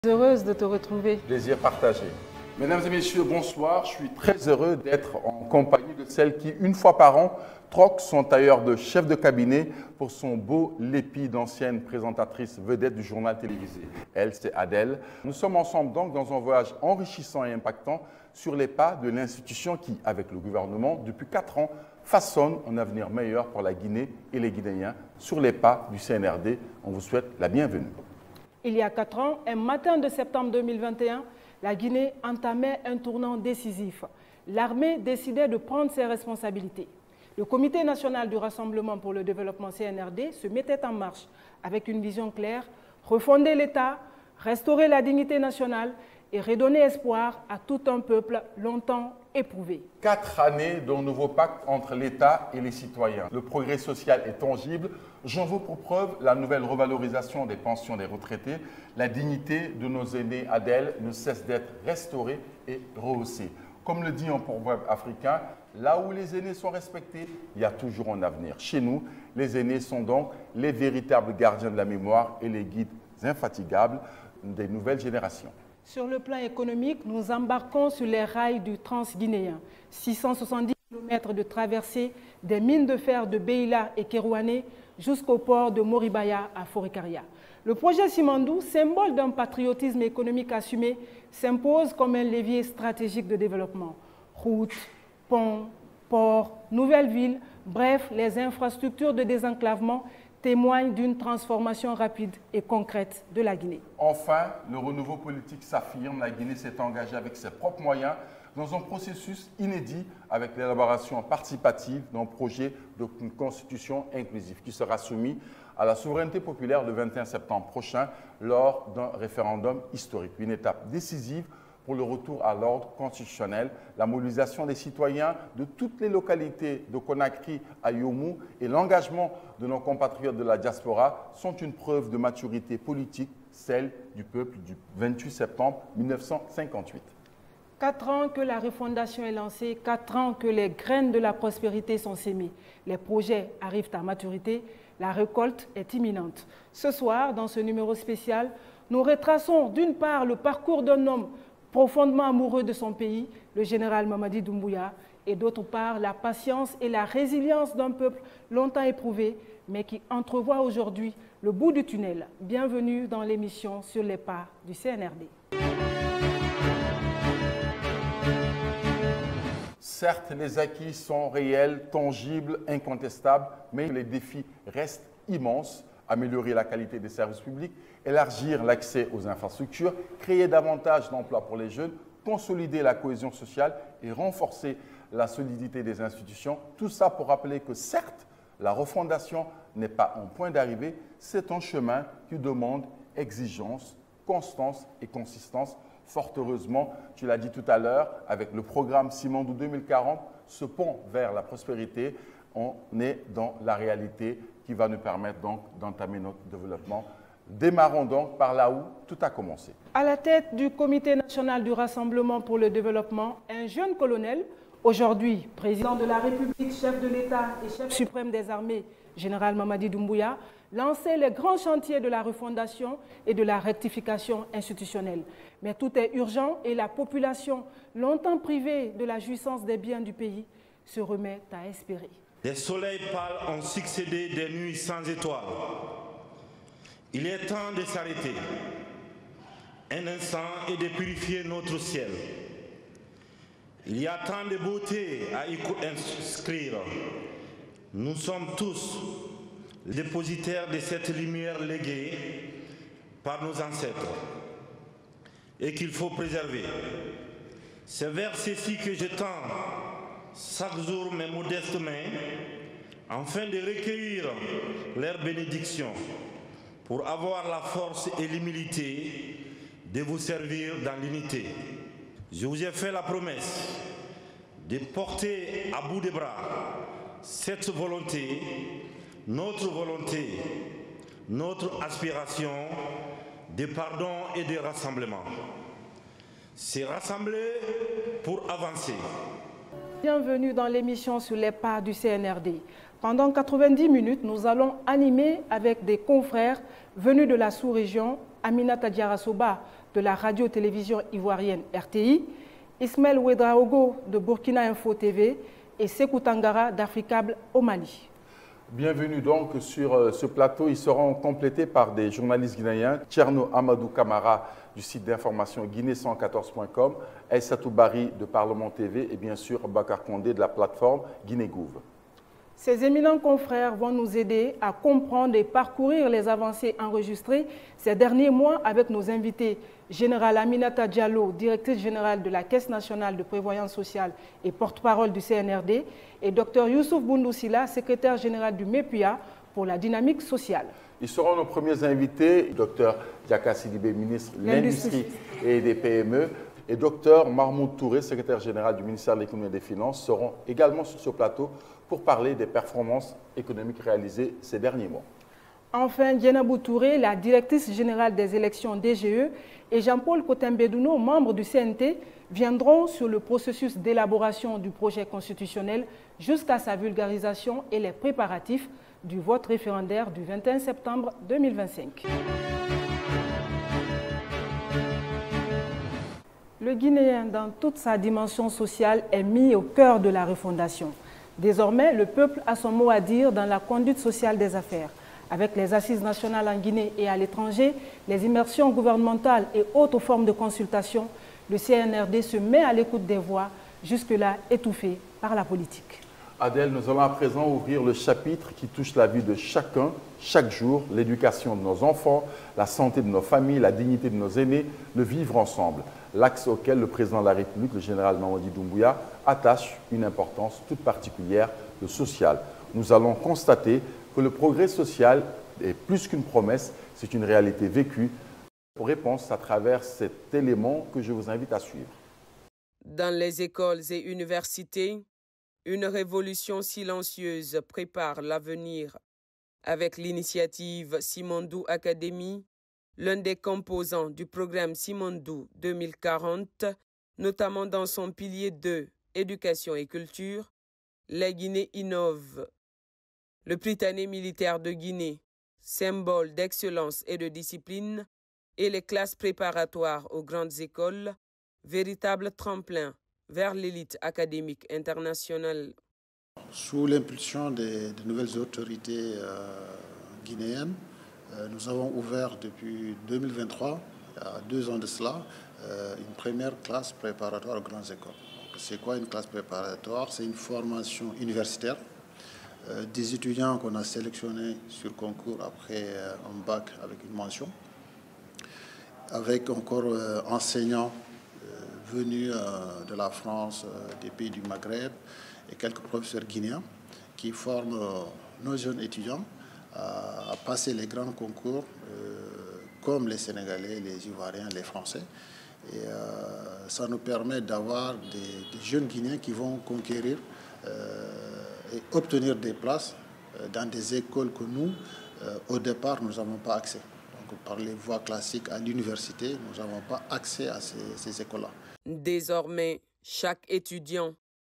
Heureuse de te retrouver. Plaisir partagé. Mesdames et messieurs, bonsoir. Je suis très heureux d'être en compagnie de celle qui, une fois par an, troque son tailleur de chef de cabinet pour son beau lépi d'ancienne présentatrice vedette du journal télévisé. Elle, c'est Adèle. Nous sommes ensemble donc dans un voyage enrichissant et impactant sur les pas de l'institution qui, avec le gouvernement, depuis 4 ans, façonne un avenir meilleur pour la Guinée et les Guinéens sur les pas du CNRD. On vous souhaite la bienvenue. Il y a 4 ans, un matin de septembre 2021, la Guinée entamait un tournant décisif. L'armée décidait de prendre ses responsabilités. Le Comité national du Rassemblement pour le développement CNRD se mettait en marche avec une vision claire, refonder l'État, restaurer la dignité nationale et redonner espoir à tout un peuple longtemps éprouvé. 4 années d'un nouveau pacte entre l'État et les citoyens. Le progrès social est tangible. J'en veux pour preuve la nouvelle revalorisation des pensions des retraités. La dignité de nos aînés, Adèle, ne cesse d'être restaurée et rehaussée. Comme le dit un proverbe africain, là où les aînés sont respectés, il y a toujours un avenir. Chez nous, les aînés sont donc les véritables gardiens de la mémoire et les guides infatigables des nouvelles générations. Sur le plan économique, nous embarquons sur les rails du Transguinéen. 670 km de traversée des mines de fer de Beila et Kerouané jusqu'au port de Moribaya à Forikaria. Le projet Simandou, symbole d'un patriotisme économique assumé, s'impose comme un levier stratégique de développement. Routes, ponts, ports, nouvelles villes, bref, les infrastructures de désenclavement témoignent d'une transformation rapide et concrète de la Guinée. Enfin, le renouveau politique s'affirme. La Guinée s'est engagée avec ses propres moyens dans un processus inédit avec l'élaboration participative d'un projet de constitution inclusive qui sera soumis à la souveraineté populaire le 21 septembre prochain lors d'un référendum historique. Une étape décisive pour le retour à l'ordre constitutionnel, la mobilisation des citoyens de toutes les localités de Conakry à Yomou et l'engagement de nos compatriotes de la diaspora sont une preuve de maturité politique, celle du peuple du 28 septembre 1958. 4 ans que la refondation est lancée, 4 ans que les graines de la prospérité sont sémées. Les projets arrivent à maturité, la récolte est imminente. Ce soir, dans ce numéro spécial, nous retraçons d'une part le parcours d'un homme profondément amoureux de son pays, le général Mamadi Doumbouya, et d'autre part la patience et la résilience d'un peuple longtemps éprouvé, mais qui entrevoit aujourd'hui le bout du tunnel. Bienvenue dans l'émission Sur les pas du CNRD. Certes, les acquis sont réels, tangibles, incontestables, mais les défis restent immenses. Améliorer la qualité des services publics, élargir l'accès aux infrastructures, créer davantage d'emplois pour les jeunes, consolider la cohésion sociale et renforcer la solidité des institutions. Tout ça pour rappeler que certes, la refondation n'est pas un point d'arrivée, c'est un chemin qui demande exigence, constance et consistance. Fort heureusement, tu l'as dit tout à l'heure, avec le programme Simandou 2040, ce pont vers la prospérité, on est dans la réalité qui va nous permettre donc d'entamer notre développement. Démarrons donc par là où tout a commencé. À la tête du Comité national du Rassemblement pour le développement, un jeune colonel, aujourd'hui président de la République, chef de l'État et chef suprême des armées, général Mamadi Doumbouya, lançait les grands chantiers de la refondation et de la rectification institutionnelle. Mais tout est urgent et la population, longtemps privée de la jouissance des biens du pays, se remet à espérer. Des soleils pâles ont succédé des nuits sans étoiles. Il est temps de s'arrêter un instant et de purifier notre ciel. Il y a tant de beauté à y inscrire. Nous sommes tous dépositaires de cette lumière léguée par nos ancêtres et qu'il faut préserver. C'est vers ceci que je tends chaque jour mes modestes mains, afin de recueillir leurs bénédictions, pour avoir la force et l'humilité de vous servir dans l'unité. Je vous ai fait la promesse de porter à bout des bras cette volonté, notre aspiration de pardon et de rassemblement. C'est rassembler pour avancer. Bienvenue dans l'émission Sur les pas du CNRD. Pendant 90 minutes, nous allons animer avec des confrères venus de la sous-région Aminata Diarasoba, de la radio-télévision ivoirienne RTI, Ismaël Ouedraogo de Burkina Info TV et Sekou Tangara d'Africable au Mali. Bienvenue donc sur ce plateau. Ils seront complétés par des journalistes guinéens, Tcherno Amadou Kamara du site d'information guinée114.com, Aïssatou Bari de Parlement TV et bien sûr Bakar Kondé de la plateforme Guinée-Gouv. Ces éminents confrères vont nous aider à comprendre et parcourir les avancées enregistrées ces derniers mois avec nos invités. Général Aminata Diallo, directrice générale de la Caisse nationale de prévoyance sociale et porte-parole du CNRD, et Dr Youssouf Boundoussila, secrétaire général du MEPUA pour la dynamique sociale. Ils seront nos premiers invités, Dr Diaka Sidibé, ministre de l'Industrie et des PME, et Dr Mahmoud Touré, secrétaire général du ministère de l'Économie et des Finances, seront également sur ce plateau pour parler des performances économiques réalisées ces derniers mois. Enfin, Dienabou Touré, la directrice générale des élections DGE, et Jean-Paul Kotembedouno, membre du CNT, viendront sur le processus d'élaboration du projet constitutionnel jusqu'à sa vulgarisation et les préparatifs du vote référendaire du 21 septembre 2025. Le Guinéen, dans toute sa dimension sociale, est mis au cœur de la refondation. Désormais, le peuple a son mot à dire dans la conduite sociale des affaires. Avec les assises nationales en Guinée et à l'étranger, les immersions gouvernementales et autres formes de consultation, le CNRD se met à l'écoute des voix, jusque-là étouffées par la politique. Adèle, nous allons à présent ouvrir le chapitre qui touche la vie de chacun, chaque jour, l'éducation de nos enfants, la santé de nos familles, la dignité de nos aînés, le vivre ensemble. L'axe auquel le président de la République, le général Mamadi Doumbouya, attache une importance toute particulière, le social. Nous allons constater que le progrès social est plus qu'une promesse, c'est une réalité vécue. Pour réponse à travers cet élément que je vous invite à suivre. Dans les écoles et universités, une révolution silencieuse prépare l'avenir. Avec l'initiative Simandou Academy, l'un des composants du programme Simandou 2040, notamment dans son pilier 2, éducation et culture, la Guinée innove. Le Prytanée militaire de Guinée, symbole d'excellence et de discipline, et les classes préparatoires aux grandes écoles, véritable tremplin vers l'élite académique internationale. Sous l'impulsion des nouvelles autorités guinéennes, nous avons ouvert depuis 2023, il y a 2 ans de cela, une première classe préparatoire aux grandes écoles. C'est quoi une classe préparatoire? C'est une formation universitaire. Des étudiants qu'on a sélectionnés sur concours après un bac avec une mention, avec encore enseignants venus de la France, des pays du Maghreb et quelques professeurs guinéens qui forment nos jeunes étudiants à passer les grands concours comme les Sénégalais, les Ivoiriens, les Français. Et ça nous permet d'avoir des jeunes Guinéens qui vont conquérir et obtenir des places dans des écoles que nous, au départ, nous n'avons pas accès. Donc, par les voies classiques à l'université, nous n'avons pas accès à ces écoles-là. Désormais, chaque étudiant,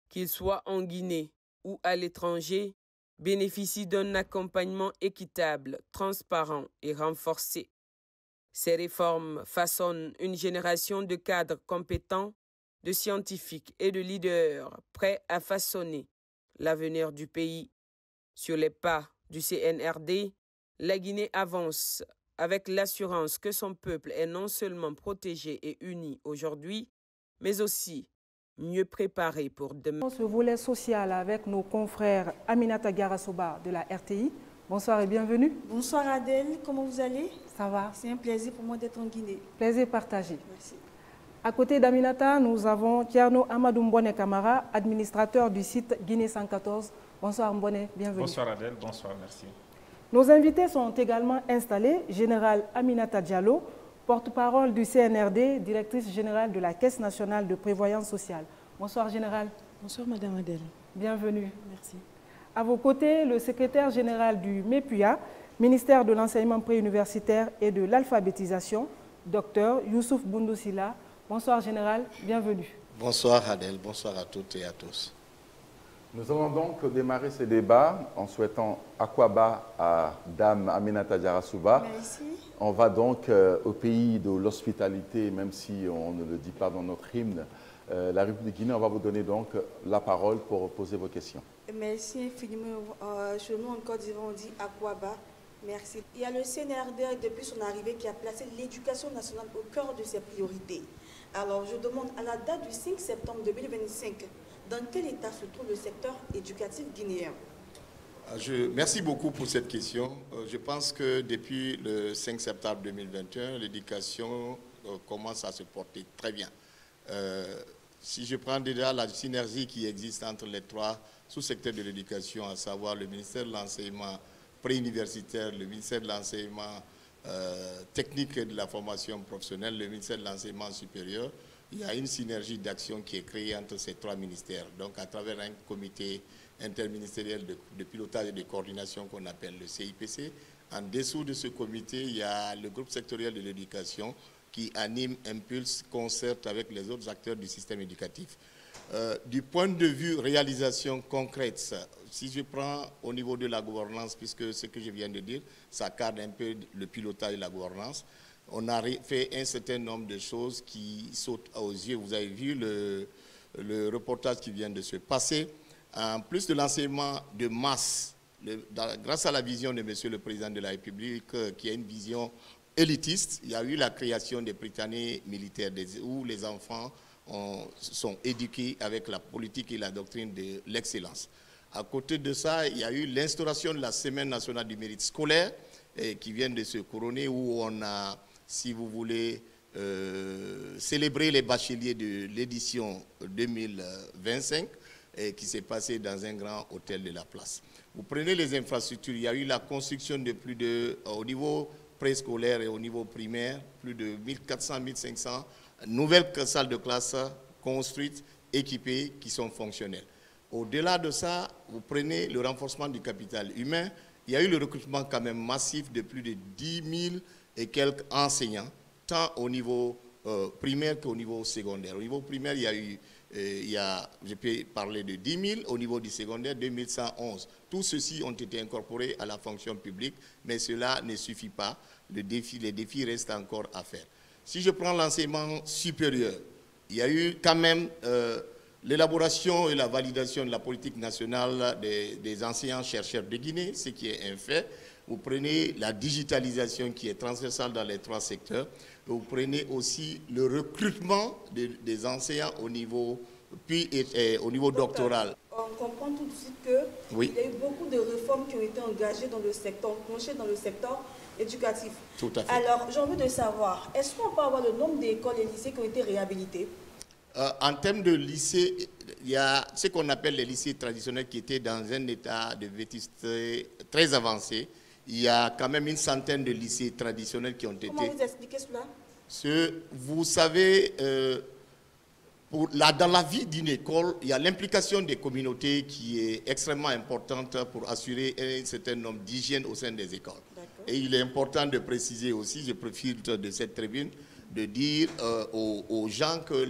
qu'il soit en Guinée ou à l'étranger, bénéficie d'un accompagnement équitable, transparent et renforcé. Ces réformes façonnent une génération de cadres compétents, de scientifiques et de leaders prêts à façonner l'avenir du pays. Sur les pas du CNRD, la Guinée avance avec l'assurance que son peuple est non seulement protégé et uni aujourd'hui, mais aussi mieux préparé pour demain. Ce volet social avec nos confrères Aminata Garasoba de la RTI. Bonsoir et bienvenue. Bonsoir Adèle, comment vous allez? Ça va. C'est un plaisir pour moi d'être en Guinée. Plaisir partagé. Merci. À côté d'Aminata, nous avons Tcherno Amadou Mbone Kamara, administrateur du site Guinée 114. Bonsoir Mbone, bienvenue. Bonsoir Adèle, bonsoir, merci. Nos invités sont également installés. Général Aminata Diallo, porte-parole du CNRD, directrice générale de la Caisse nationale de prévoyance sociale. Bonsoir Général. Bonsoir Madame Adèle. Bienvenue. Merci. À vos côtés, le secrétaire général du MEPUA, ministère de l'enseignement préuniversitaire et de l'alphabétisation, Dr Youssouf Boundoussila. Bonsoir Général, bienvenue. Bonsoir Adèle, bonsoir à toutes et à tous. Nous allons donc démarrer ces débats en souhaitant Akwaba à Dame Aminata Diarra-Souba. Merci. On va donc au pays de l'hospitalité, même si on ne le dit pas dans notre hymne, la République de Guinée. On va vous donner donc la parole pour poser vos questions. Merci infiniment. Chez nous, en Côte d'Ivoire, on dit Akwaba. Merci. Il y a le CNRD, depuis son arrivée, qui a placé l'éducation nationale au cœur de ses priorités. Alors, je demande, à la date du 5 septembre 2025, dans quel état se trouve le secteur éducatif guinéen? Merci beaucoup pour cette question. Je pense que depuis le 5 septembre 2021, l'éducation commence à se porter très bien. Si je prends déjà la synergie qui existe entre les trois sous-secteurs de l'éducation, à savoir le ministère de l'enseignement préuniversitaire, le ministère de l'enseignement technique et de la formation professionnelle, le ministère de l'enseignement supérieur, il y a une synergie d'action qui est créée entre ces trois ministères. Donc, à travers un comité interministériel de pilotage et de coordination qu'on appelle le CIPC. En dessous de ce comité, il y a le groupe sectoriel de l'éducation qui anime, impulse, concerte avec les autres acteurs du système éducatif. Du point de vue réalisation concrète, si je prends au niveau de la gouvernance, puisque ce que je viens de dire, ça cadre un peu le pilotage de la gouvernance, on a fait un certain nombre de choses qui sautent aux yeux. Vous avez vu le reportage qui vient de se passer. En plus de l'enseignement de masse, grâce à la vision de M. le Président de la République, qui a une vision élitiste, il y a eu la création des Britanniques militaires, où les enfants sont éduqués avec la politique et la doctrine de l'excellence. À côté de ça, il y a eu l'instauration de la Semaine nationale du mérite scolaire, qui vient de se couronner, où on a, si vous voulez, célébrer les bacheliers de l'édition 2025, qui s'est passé dans un grand hôtel de la place. Vous prenez les infrastructures, il y a eu la construction de plus de, au niveau préscolaire et au niveau primaire, plus de 1400, 1500 nouvelles salles de classe construites, équipées, qui sont fonctionnelles. Au-delà de ça, vous prenez le renforcement du capital humain, il y a eu le recrutement quand même massif de plus de 10 000 et quelques enseignants, tant au niveau primaire qu'au niveau secondaire. Au niveau primaire, il y a eu je peux parler de 10 000, au niveau du secondaire, 2111. Tous ceux-ci ont été incorporés à la fonction publique, mais cela ne suffit pas. Les défis restent encore à faire. Si je prends l'enseignement supérieur, il y a eu quand même l'élaboration et la validation de la politique nationale des enseignants-chercheurs de Guinée, ce qui est un fait. Vous prenez la digitalisation qui est transversale dans les trois secteurs. Vous prenez aussi le recrutement des enseignants au niveau, au niveau doctoral. On comprend tout de suite qu'il y a eu beaucoup de réformes qui ont été engagées dans le secteur, enclenchées dans le secteur éducatif. Tout à fait. Alors, j'ai envie de savoir, est-ce qu'on peut avoir le nombre d'écoles et lycées qui ont été réhabilités? En termes de lycées, il y a ce qu'on appelle les lycées traditionnels qui étaient dans un état de vétusté très avancé. Il y a quand même une centaine de lycées traditionnels qui ont été... Comment vous expliquez cela? Vous savez, dans la vie d'une école, il y a l'implication des communautés qui est extrêmement importante pour assurer un certain nombre d'hygiène au sein des écoles. Et il est important de préciser aussi, je profite de cette tribune, de dire aux gens que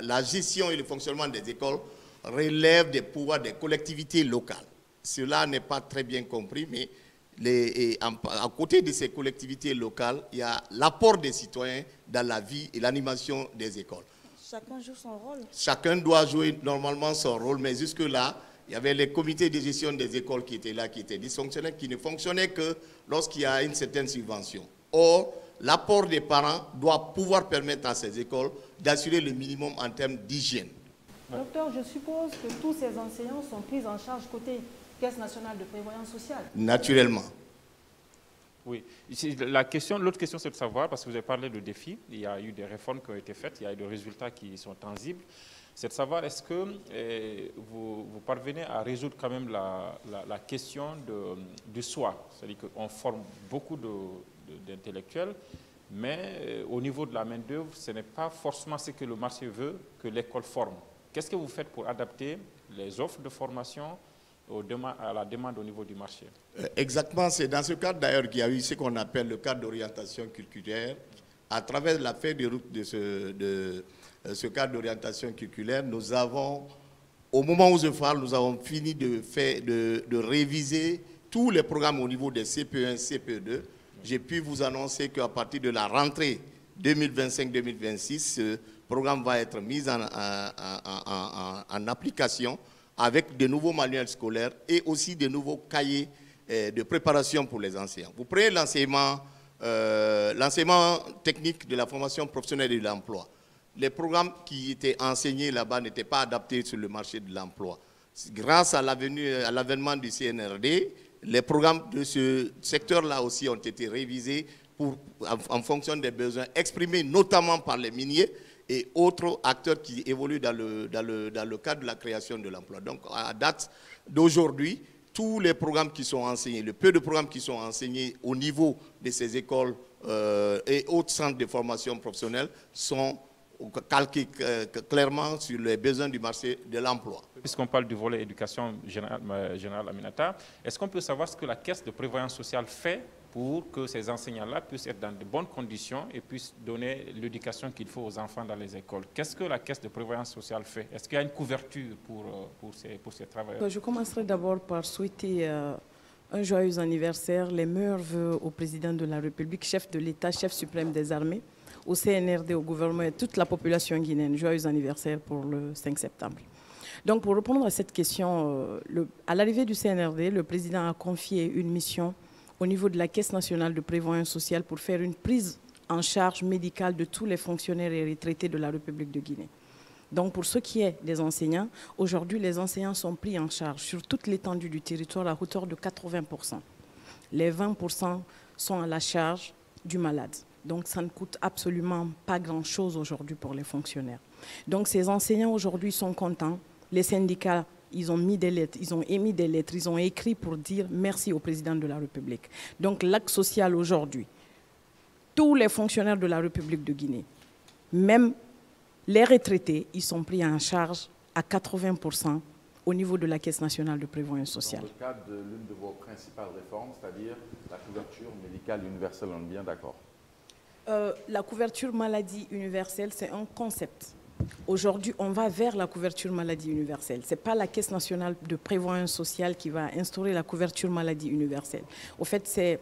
la gestion et le fonctionnement des écoles relèvent des pouvoirs des collectivités locales. Cela n'est pas très bien compris, mais à côté de ces collectivités locales, il y a l'apport des citoyens dans la vie et l'animation des écoles. Chacun joue son rôle. Chacun doit jouer normalement son rôle, mais jusque-là, il y avait les comités de gestion des écoles qui étaient là, qui étaient dysfonctionnels, qui ne fonctionnaient que lorsqu'il y a une certaine subvention. Or, l'apport des parents doit pouvoir permettre à ces écoles d'assurer le minimum en termes d'hygiène. Docteur, je suppose que tous ces enseignants sont pris en charge côté Caisse nationale de prévoyance sociale. Naturellement. Oui. L'autre question, c'est de savoir, parce que vous avez parlé de défis, il y a eu des réformes qui ont été faites, il y a eu des résultats qui sont tangibles. C'est de savoir, est-ce que vous parvenez à résoudre quand même la question du soi? C'est-à-dire qu'on forme beaucoup d'intellectuels, mais au niveau de la main-d'œuvre, ce n'est pas forcément ce que le marché veut que l'école forme. Qu'est-ce que vous faites pour adapter les offres de formation à la demande au niveau du marché? Exactement, c'est dans ce cadre d'ailleurs qu'il y a eu ce qu'on appelle le cadre d'orientation curriculaire. À travers la feuille de route de ce cadre d'orientation curriculaire, nous avons Au moment où je parle, nous avons fini de réviser tous les programmes au niveau des CPE1, CPE2. J'ai pu vous annoncer qu'à partir de la rentrée 2025-2026, ce programme va être mis en application avec de nouveaux manuels scolaires et aussi de nouveaux cahiers de préparation pour les enseignants. Vous prenez l'enseignement technique de la formation professionnelle et de l'emploi. Les programmes qui étaient enseignés là-bas n'étaient pas adaptés sur le marché de l'emploi. Grâce à l'avènement du CNRD, les programmes de ce secteur-là aussi ont été révisés en fonction des besoins exprimés, notamment par les miniers et autres acteurs qui évoluent dans le cadre de la création de l'emploi. Donc, à date d'aujourd'hui, tous les programmes qui sont enseignés, le peu de programmes qui sont enseignés au niveau de ces écoles et autres centres de formation professionnelle sont calqués clairement sur les besoins du marché de l'emploi. Puisqu'on parle du volet éducation générale Aminata, est-ce qu'on peut savoir ce que la Caisse de prévoyance sociale fait pour que ces enseignants-là puissent être dans de bonnes conditions et puissent donner l'éducation qu'il faut aux enfants dans les écoles? Qu'est-ce que la Caisse de prévoyance sociale fait? Est-ce qu'il y a une couverture pour ces travailleurs? Je commencerai d'abord par souhaiter un joyeux anniversaire, les meilleurs vœux au président de la République, chef de l'État, chef suprême des armées, au CNRD, au gouvernement et toute la population guinéenne. Joyeux anniversaire pour le 5 septembre. Donc, pour répondre à cette question, à l'arrivée du CNRD, le président a confié une mission au niveau de la Caisse nationale de prévoyance sociale pour faire une prise en charge médicale de tous les fonctionnaires et retraités de la République de Guinée. Donc, pour ce qui est des enseignants, aujourd'hui, les enseignants sont pris en charge sur toute l'étendue du territoire à hauteur de 80%. Les 20% sont à la charge du malade. Donc, ça ne coûte absolument pas grand-chose aujourd'hui pour les fonctionnaires. Donc, ces enseignants aujourd'hui sont contents. Les syndicats, ils ont mis des lettres, ils ont émis des lettres, ils ont écrit pour dire merci au président de la République. Donc, l'acte social aujourd'hui, tous les fonctionnaires de la République de Guinée, même les retraités, ils sont pris en charge à 80% au niveau de la Caisse nationale de prévoyance sociale. Dans le cadre de l'une de vos principales réformes, c'est-à-dire la couverture médicale universelle, on est bien d'accord? La couverture maladie universelle, c'est un concept. Aujourd'hui, on va vers la couverture maladie universelle. Ce n'est pas la Caisse nationale de prévoyance sociale qui va instaurer la couverture maladie universelle. Au fait, c'est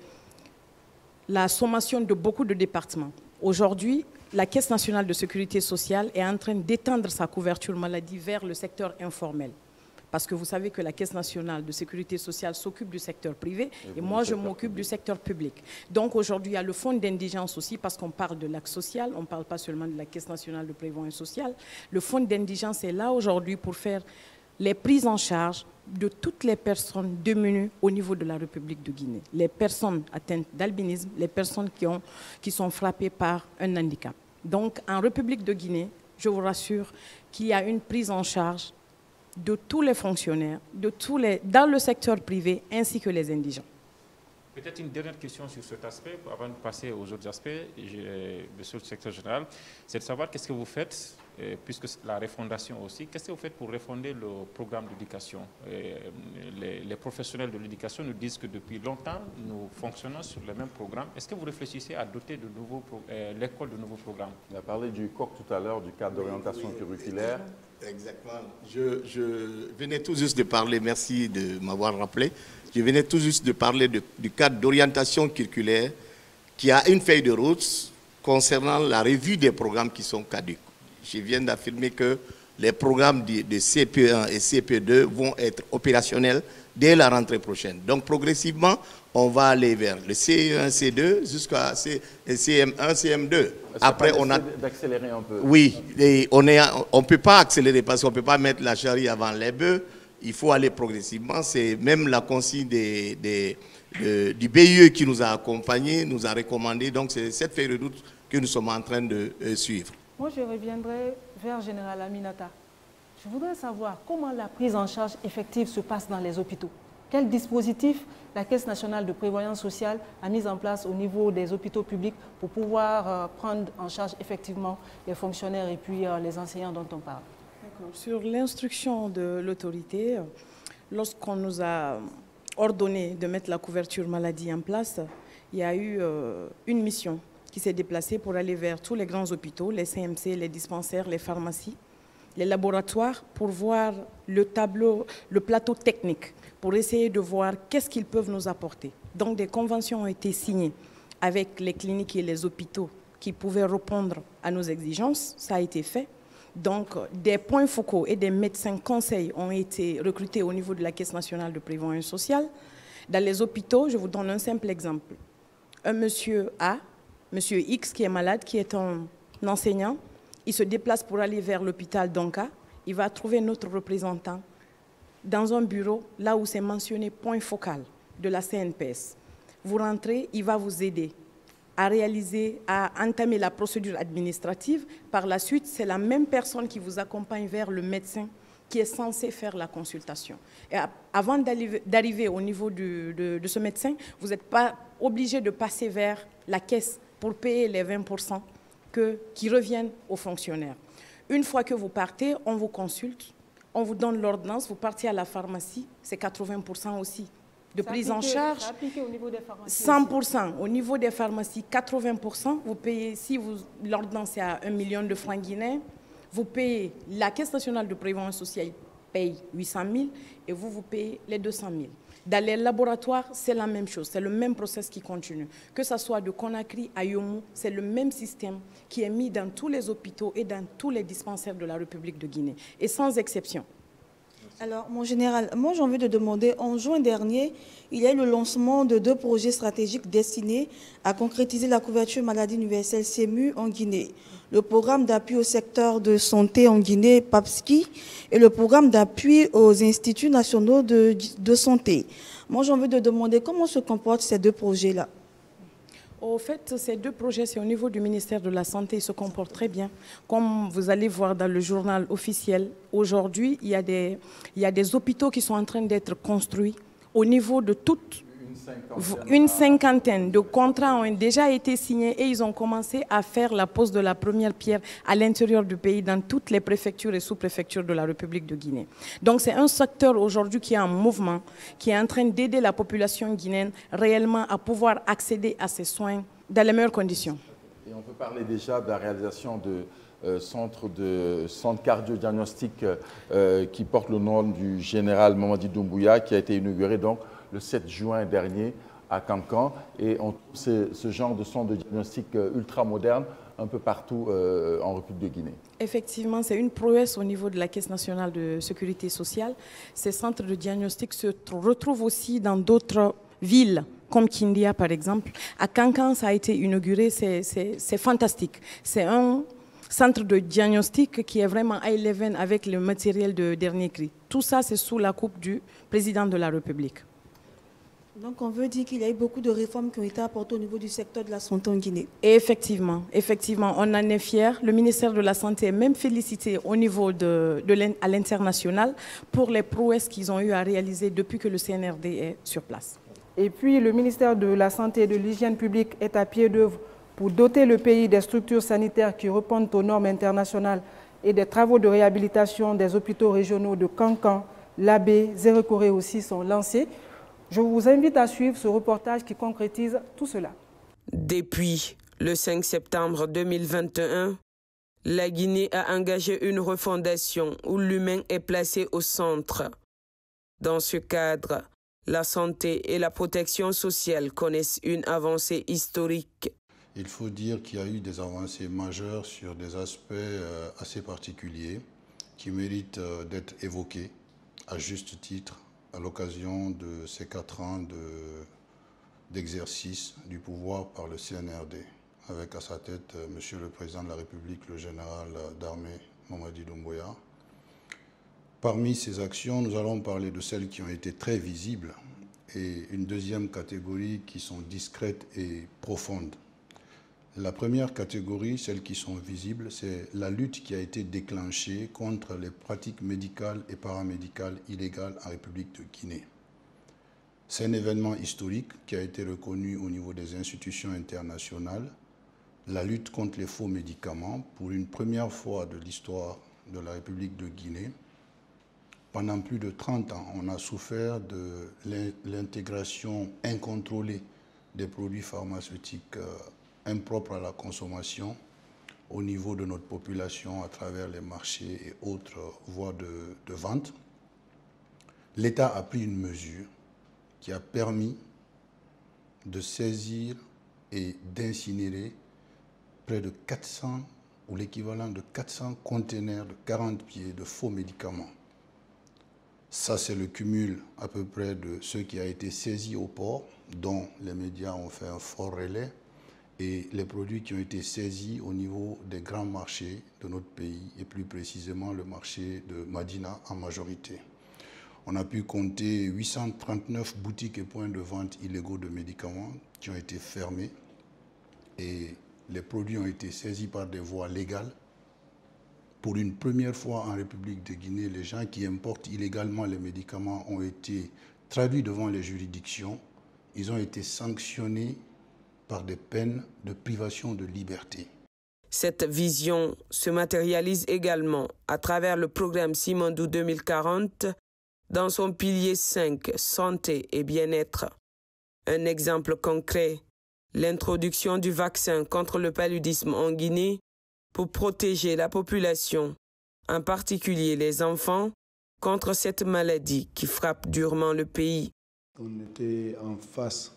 la sommation de beaucoup de départements. Aujourd'hui, la Caisse nationale de sécurité sociale est en train d'étendre sa couverture maladie vers le secteur informel. Parce que vous savez que la Caisse nationale de sécurité sociale s'occupe du secteur privé et moi, je m'occupe du secteur public. Donc aujourd'hui, il y a le fonds d'indigence aussi parce qu'on parle de l'axe social, on ne parle pas seulement de la Caisse nationale de prévoyance sociale. Le fonds d'indigence est là aujourd'hui pour faire les prises en charge de toutes les personnes démunies au niveau de la République de Guinée. Les personnes atteintes d'albinisme, les personnes qui sont frappées par un handicap. Donc en République de Guinée, je vous rassure qu'il y a une prise en charge de tous les fonctionnaires, dans le secteur privé ainsi que les indigents. Peut-être une dernière question sur cet aspect, avant de passer aux autres aspects, sur le secteur général, c'est de savoir qu'est-ce que vous faites, puisque la refondation aussi, qu'est-ce que vous faites pour refonder le programme d'éducation? Les professionnels de l'éducation nous disent que depuis longtemps, nous fonctionnons sur le même programme. Est-ce que vous réfléchissez à doter l'école de nouveaux programmes? On a parlé du COC tout à l'heure, du cadre d'orientation curriculaire. Exactement. Je venais tout juste de parler, merci de m'avoir rappelé, je venais tout juste de parler du cadre d'orientation curriculaire qui a une feuille de route concernant la revue des programmes qui sont caducs. Je viens d'affirmer que les programmes de CP1 et CP2 vont être opérationnels dès la rentrée prochaine. Donc progressivement, on va aller vers le CE1, C2 jusqu'à CM1, CM2. Après, on a d'accélérer un peu. Oui, et on ne peut pas accélérer parce qu'on ne peut pas mettre la charrue avant les bœufs. Il faut aller progressivement. C'est même la consigne du BIE qui nous a accompagnés, nous a recommandé. Donc c'est cette feuille de route que nous sommes en train de suivre. Moi, je reviendrai vers Général Aminata. Je voudrais savoir comment la prise en charge effective se passe dans les hôpitaux. Quel dispositif la Caisse nationale de prévoyance sociale a mis en place au niveau des hôpitaux publics pour pouvoir prendre en charge effectivement les fonctionnaires et puis les enseignants dont on parle? Sur l'instruction de l'autorité, lorsqu'on nous a ordonné de mettre la couverture maladie en place, il y a eu une mission qui s'est déplacée pour aller vers tous les grands hôpitaux, les CMC, les dispensaires, les pharmacies, les laboratoires pour voir le plateau technique, pour essayer de voir qu'est-ce qu'ils peuvent nous apporter. Donc des conventions ont été signées avec les cliniques et les hôpitaux qui pouvaient répondre à nos exigences, ça a été fait. Donc des points focaux et des médecins conseils ont été recrutés au niveau de la Caisse nationale de prévoyance sociale. Dans les hôpitaux, je vous donne un simple exemple. Un monsieur A, monsieur X qui est malade, qui est un enseignant, il se déplace pour aller vers l'hôpital d'Onka, il va trouver notre représentant dans un bureau, là où c'est mentionné point focal de la CNPS. Vous rentrez, il va vous aider à réaliser, à entamer la procédure administrative. Par la suite, c'est la même personne qui vous accompagne vers le médecin qui est censé faire la consultation. Et avant d'arriver au niveau de ce médecin, vous n'êtes pas obligé de passer vers la caisse pour payer les 20% qui reviennent aux fonctionnaires. Une fois que vous partez, on vous consulte, on vous donne l'ordonnance, vous partez à la pharmacie, c'est 80% aussi de prise en charge. Ça applique au niveau des pharmacies 100%. aussi. Au niveau des pharmacies, 80%. Vous payez, si l'ordonnance est à 1 million de francs guinéens, vous payez, la Caisse nationale de prévoyance sociale paye 800 000 et vous payez les 200 000. Dans les laboratoires, c'est la même chose, c'est le même process qui continue. Que ce soit de Conakry à Yomou, c'est le même système qui est mis dans tous les hôpitaux et dans tous les dispensaires de la République de Guinée, et sans exception. Alors, mon général, moi j'ai envie de demander, en juin dernier, il y a eu le lancement de 2 projets stratégiques destinés à concrétiser la couverture maladie universelle CMU en Guinée. Le programme d'appui au secteur de santé en Guinée, PAPSKI, et le programme d'appui aux instituts nationaux de santé. Moi j'ai envie de demander comment se comportent ces 2 projets-là. Au fait, ces 2 projets, c'est au niveau du ministère de la Santé, ils se comportent très bien. Comme vous allez voir dans le journal officiel, aujourd'hui, il y a des hôpitaux qui sont en train d'être construits au niveau de toutes. Une cinquantaine de contrats ont déjà été signés et ils ont commencé à faire la pose de la première pierre à l'intérieur du pays, dans toutes les préfectures et sous-préfectures de la République de Guinée. Donc c'est un secteur aujourd'hui qui est en mouvement, qui est en train d'aider la population guinéenne réellement à pouvoir accéder à ces soins dans les meilleures conditions. Et on peut parler déjà de la réalisation de centre cardio-diagnostic qui porte le nom du général Mamadi Doumbouya, qui a été inauguré donc le 7 juin dernier à Cancan. Et on trouve ce genre de centre de diagnostic ultra moderne un peu partout en République de Guinée. Effectivement, c'est une prouesse au niveau de la Caisse nationale de sécurité sociale. Ces centres de diagnostic se retrouvent aussi dans d'autres villes, comme Kindia par exemple. À Cancan, ça a été inauguré, c'est fantastique. C'est un centre de diagnostic qui est vraiment high level avec le matériel de dernier cri. Tout ça, c'est sous la coupe du président de la République. Donc on veut dire qu'il y a eu beaucoup de réformes qui ont été apportées au niveau du secteur de la santé en Guinée. Et effectivement, on en est fiers. Le ministère de la Santé est même félicité au niveau à l'international pour les prouesses qu'ils ont eu à réaliser depuis que le CNRD est sur place. Et puis le ministère de la Santé et de l'Hygiène publique est à pied d'œuvre pour doter le pays des structures sanitaires qui répondent aux normes internationales et des travaux de réhabilitation des hôpitaux régionaux de Cancan, Labé, Zérekoré aussi sont lancés. Je vous invite à suivre ce reportage qui concrétise tout cela. Depuis le 5 septembre 2021, la Guinée a engagé une refondation où l'humain est placé au centre. Dans ce cadre, la santé et la protection sociale connaissent une avancée historique. Il faut dire qu'il y a eu des avancées majeures sur des aspects assez particuliers qui méritent d'être évoqués à juste titre à l'occasion de ces 4 ans d'exercice du pouvoir par le CNRD, avec à sa tête Monsieur le Président de la République, le général d'armée Mamadi Doumbouya. Parmi ces actions, nous allons parler de celles qui ont été très visibles et une deuxième catégorie qui sont discrètes et profondes. La première catégorie, celles qui sont visibles, c'est la lutte qui a été déclenchée contre les pratiques médicales et paramédicales illégales en République de Guinée. C'est un événement historique qui a été reconnu au niveau des institutions internationales. La lutte contre les faux médicaments, pour une première fois de l'histoire de la République de Guinée. Pendant plus de 30 ans, on a souffert de l'intégration incontrôlée des produits pharmaceutiques impropres à la consommation au niveau de notre population à travers les marchés et autres voies de vente. L'État a pris une mesure qui a permis de saisir et d'incinérer près de 400 ou l'équivalent de 400 conteneurs de 40 pieds de faux médicaments. Ça, c'est le cumul à peu près de ce qui a été saisi au port, dont les médias ont fait un fort relais, et les produits qui ont été saisis au niveau des grands marchés de notre pays, et plus précisément le marché de Madina en majorité. On a pu compter 839 boutiques et points de vente illégaux de médicaments qui ont été fermés, et les produits ont été saisis par des voies légales. Pour une première fois en République de Guinée, les gens qui importent illégalement les médicaments ont été traduits devant les juridictions. Ils ont été sanctionnés par des peines de privation de liberté. Cette vision se matérialise également à travers le programme Simandou 2040 dans son pilier 5, santé et bien-être. Un exemple concret, l'introduction du vaccin contre le paludisme en Guinée pour protéger la population, en particulier les enfants, contre cette maladie qui frappe durement le pays. On était en face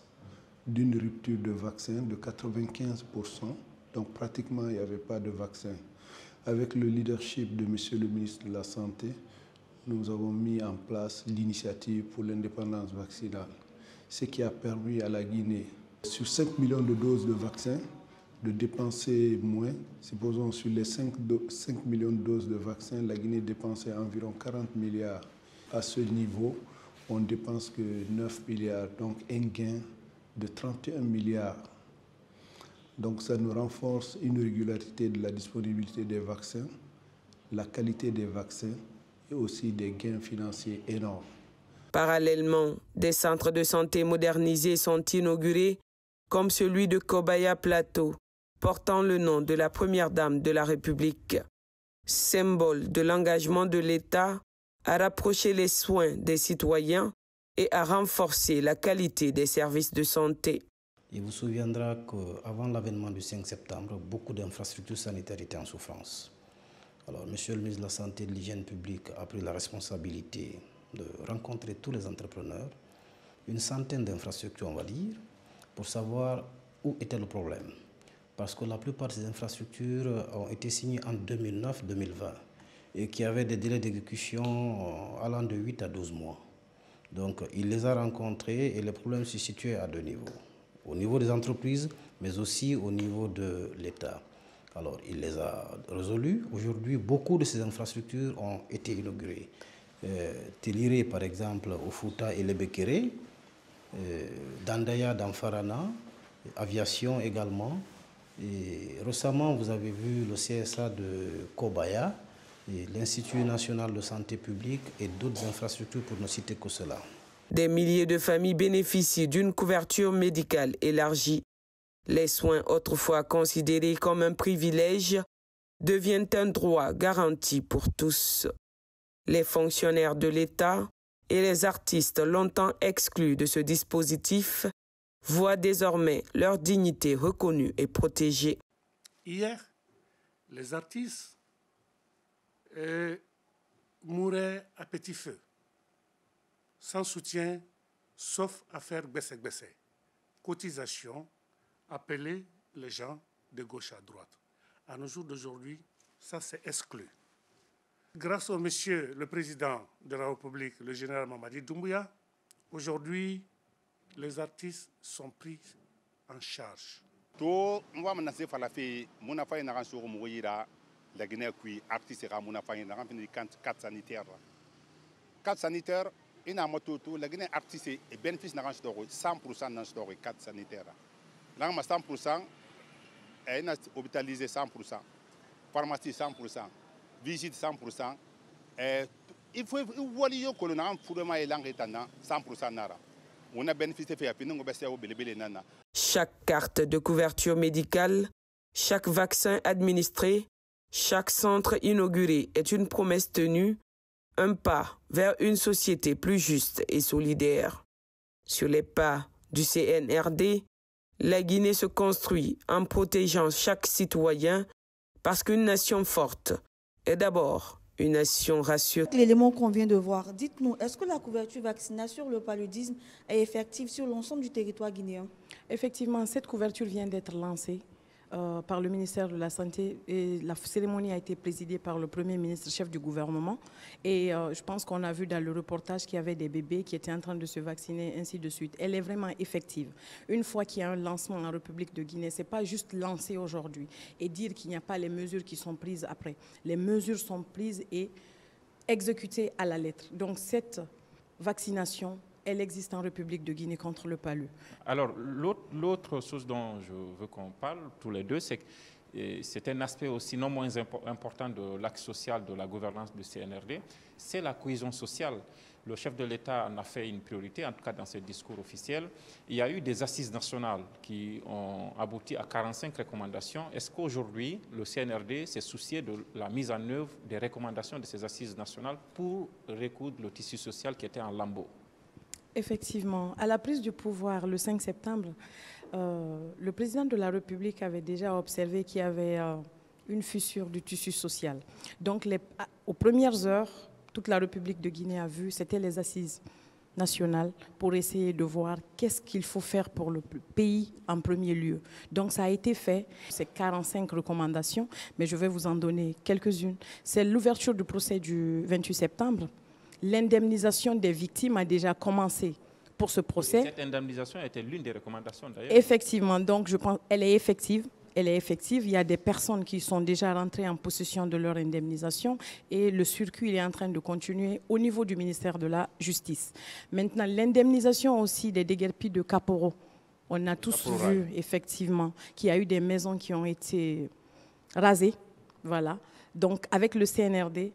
d'une rupture de vaccin de 95%, donc pratiquement il n'y avait pas de vaccin. Avec le leadership de M. le ministre de la Santé, nous avons mis en place l'initiative pour l'indépendance vaccinale, ce qui a permis à la Guinée, sur 5 millions de doses de vaccins, de dépenser moins. Supposons sur les 5 millions de doses de vaccins, la Guinée dépensait environ 40 milliards. À ce niveau, on dépense que 9 milliards, donc un gain de 31 milliards. Donc ça nous renforce une régularité de la disponibilité des vaccins, la qualité des vaccins et aussi des gains financiers énormes. Parallèlement, des centres de santé modernisés sont inaugurés, comme celui de Kobaya Plateau, portant le nom de la première dame de la République. Symbole de l'engagement de l'État à rapprocher les soins des citoyens et à renforcer la qualité des services de santé. Il vous souviendra qu'avant l'avènement du 5 septembre, beaucoup d'infrastructures sanitaires étaient en souffrance. Alors, Monsieur le ministre de la Santé et de l'Hygiène publique a pris la responsabilité de rencontrer tous les entrepreneurs, une centaine d'infrastructures, on va dire, pour savoir où était le problème. Parce que la plupart de ces infrastructures ont été signées en 2009-2020 et qui avaient des délais d'exécution allant de 8 à 12 mois. Donc, il les a rencontrés et les problèmes se situaient à deux niveaux. Au niveau des entreprises, mais aussi au niveau de l'État. Alors, il les a résolus. Aujourd'hui, beaucoup de ces infrastructures ont été inaugurées. Téliré, par exemple, au Fouta et le Bekere, Dandaya dans Farana, aviation également. Et récemment, vous avez vu le CSA de Kobaya, l'Institut national de santé publique et d'autres infrastructures pour ne citer que cela. Des milliers de familles bénéficient d'une couverture médicale élargie. Les soins autrefois considérés comme un privilège deviennent un droit garanti pour tous. Les fonctionnaires de l'État et les artistes longtemps exclus de ce dispositif voient désormais leur dignité reconnue et protégée. Hier, les artistes mouraient à petit feu, sans soutien, sauf à faire gbese-gbese. Cotisation, appeler les gens de gauche à droite. À nos jours d'aujourd'hui, ça c'est exclu. Grâce au monsieur le président de la République, le général Mamadi Doumbouya, aujourd'hui, les artistes sont pris en charge. La Guinée artiste carte sanitaire. Carte sanitaire, il y a la Guinée artiste et bénéfice 100% dans la carte sanitaire. Là, 100%, elle est hospitalisée 100%, pharmacie 100%, visite 100%. Il faut voir que l'on a un fourrement et langue 100%. On a bénéficié de chaque carte de couverture médicale, chaque vaccin administré, chaque centre inauguré est une promesse tenue, un pas vers une société plus juste et solidaire. Sur les pas du CNRD, la Guinée se construit en protégeant chaque citoyen Parce qu'une nation forte est d'abord une nation rassurée. L'élément qu'on vient de voir, dites-nous, est-ce que la couverture vaccinale sur le paludisme est effective sur l'ensemble du territoire guinéen? Effectivement, cette couverture vient d'être lancée par le ministère de la Santé et la cérémonie a été présidée par le Premier ministre, chef du gouvernement. Et je pense qu'on a vu dans le reportage qu'il y avait des bébés qui étaient en train de se vacciner, ainsi de suite. Elle est vraiment effective. Une fois qu'il y a un lancement en République de Guinée, ce n'est pas juste lancer aujourd'hui et dire qu'il n'y a pas les mesures qui sont prises après. Les mesures sont prises et exécutées à la lettre. Donc cette vaccination, elle existe en République de Guinée contre le palu. Alors, l'autre chose dont je veux qu'on parle tous les deux, c'est que c'est un aspect aussi non moins important de l'axe social de la gouvernance du CNRD, c'est la cohésion sociale. Le chef de l'État en a fait une priorité, en tout cas dans ses discours officiels. Il y a eu des assises nationales qui ont abouti à 45 recommandations. Est-ce qu'aujourd'hui, le CNRD s'est soucié de la mise en œuvre des recommandations de ces assises nationales pour recoudre le tissu social qui était en lambeaux? Effectivement, à la prise du pouvoir le 5 septembre, le président de la République avait déjà observé qu'il y avait une fissure du tissu social. Donc, aux premières heures, toute la République de Guinée a vu, c'était les assises nationales pour essayer de voir qu'est-ce qu'il faut faire pour le pays en premier lieu. Donc, ça a été fait. C'est 45 recommandations, mais je vais vous en donner quelques-unes. C'est l'ouverture du procès du 28 septembre. L'indemnisation des victimes a déjà commencé pour ce procès. Cette indemnisation était l'une des recommandations d'ailleurs. Effectivement, donc je pense qu'elle est effective. Elle est effective. Il y a des personnes qui sont déjà rentrées en possession de leur indemnisation et le circuit est en train de continuer au niveau du ministère de la Justice. Maintenant, l'indemnisation aussi des déguerpis de caporaux. On a tous vu effectivement qu'il y a eu des maisons qui ont été rasées. Voilà. Donc avec le CNRD,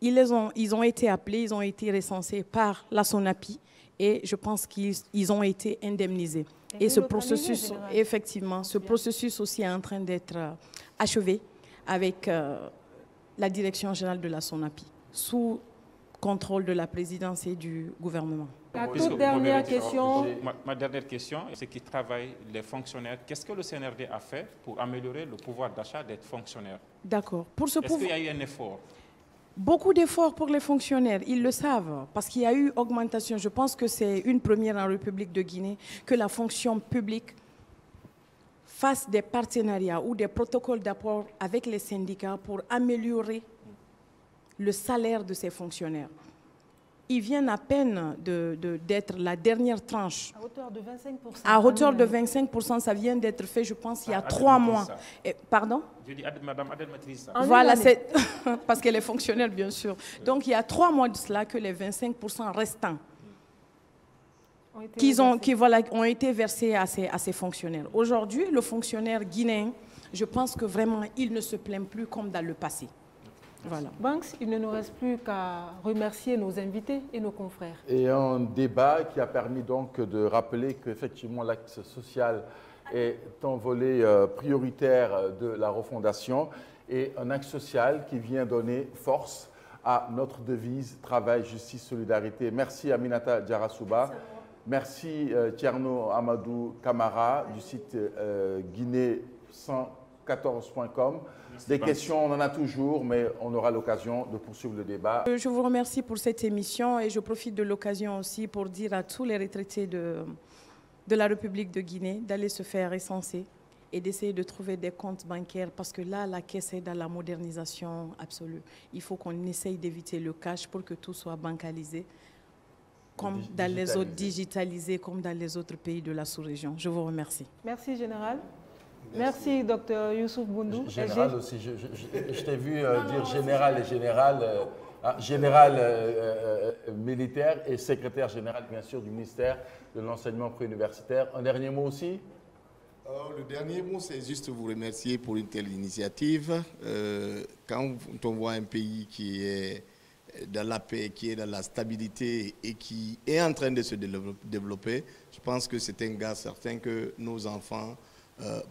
ils ont été appelés, ils ont été recensés par la SONAPI et je pense qu'ils ont été indemnisés. Et ce processus, effectivement, ce processus aussi est en train d'être achevé avec la direction générale de la SONAPI, sous contrôle de la présidence et du gouvernement. La toute dernière question. Ma dernière question, c'est qui travaillent les fonctionnaires. Qu'est-ce que le CNRD a fait pour améliorer le pouvoir d'achat des fonctionnaires? D'accord. Est-ce qu'il y a eu un effort? Beaucoup d'efforts pour les fonctionnaires, ils le savent, parce qu'il y a eu augmentation. Je pense que c'est une première en République de Guinée que la fonction publique fasse des partenariats ou des protocoles d'apport avec les syndicats pour améliorer le salaire de ces fonctionnaires. Ils viennent à peine d'être la dernière tranche. À hauteur de 25%. À hauteur de 25%, ça vient d'être fait, je pense, il y a 3 mois. Et, pardon? Je dis Madame Adel Matrice. Voilà, c'est parce qu'elle est fonctionnaire, bien sûr. Donc, il y a 3 mois de cela que les 25% restants ont été versés à ces fonctionnaires. Aujourd'hui, le fonctionnaire guinéen, je pense que vraiment, il ne se plaint plus comme dans le passé. Voilà. Banks, il ne nous reste plus qu'à remercier nos invités et nos confrères. Et un débat qui a permis donc de rappeler qu'effectivement l'axe social est un volet prioritaire de la refondation et un axe social qui vient donner force à notre devise travail, justice, solidarité. Merci Aminata Diarasouba. Merci Tierno Amadou Camara du site guinée114.com. Des questions, on en a toujours, mais on aura l'occasion de poursuivre le débat. Je vous remercie pour cette émission et je profite de l'occasion aussi pour dire à tous les retraités de la République de Guinée d'aller se faire recenser et d'essayer de trouver des comptes bancaires parce que là, la caisse est dans la modernisation absolue. Il faut qu'on essaye d'éviter le cash pour que tout soit bancalisé, comme dans les autres, digitalisé, comme dans les autres pays de la sous-région. Je vous remercie. Merci, Général. Merci, Dr Youssouf Boundou. Général aussi, je t'ai vu dire général et général militaire et secrétaire général, bien sûr, du ministère de l'enseignement préuniversitaire. Un dernier mot aussi? Le dernier mot, c'est juste vous remercier pour une telle initiative. Quand on voit un pays qui est dans la paix, qui est dans la stabilité et qui est en train de se développer, je pense que c'est un gage certain que nos enfants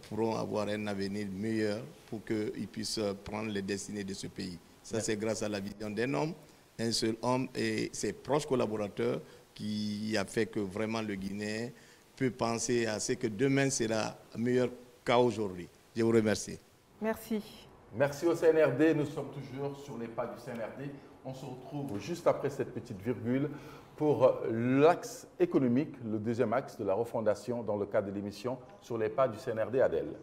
pourront avoir un avenir meilleur pour qu'ils puissent prendre les destinées de ce pays. Ça, c'est grâce à la vision d'un homme, un seul homme et ses proches collaborateurs qui a fait que vraiment le Guinéen peut penser à ce que demain sera meilleur qu'aujourd'hui. Je vous remercie. Merci. Merci au CNRD. Nous sommes toujours sur les pas du CNRD. On se retrouve juste après cette petite virgule pour l'axe économique, le deuxième axe de la refondation dans le cadre de l'émission sur les pas du CNRD Adèle.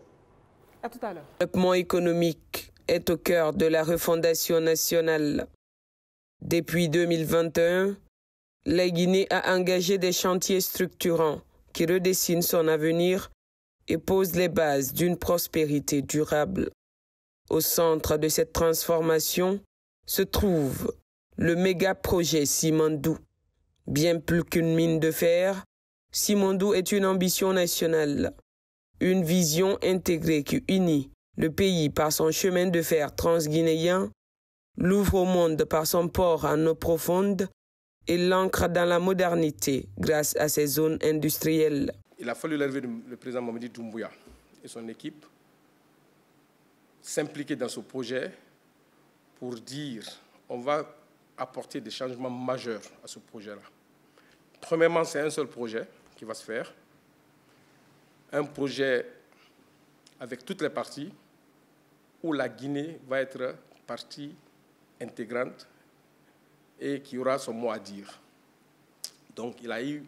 À tout à l'heure. Le développement économique est au cœur de la refondation nationale. Depuis 2021, la Guinée a engagé des chantiers structurants qui redessinent son avenir et posent les bases d'une prospérité durable. Au centre de cette transformation se trouve le méga-projet Simandou. Bien plus qu'une mine de fer, Simandou est une ambition nationale, une vision intégrée qui unit le pays par son chemin de fer transguinéen, l'ouvre au monde par son port en eau profonde et l'ancre dans la modernité grâce à ses zones industrielles. Il a fallu l'arrivée du président Mamadi Doumbouya et son équipe s'impliquer dans ce projet pour dire on va apporter des changements majeurs à ce projet-là. Premièrement, c'est un seul projet qui va se faire, un projet avec toutes les parties où la Guinée va être partie intégrante et qui aura son mot à dire. Donc il a eu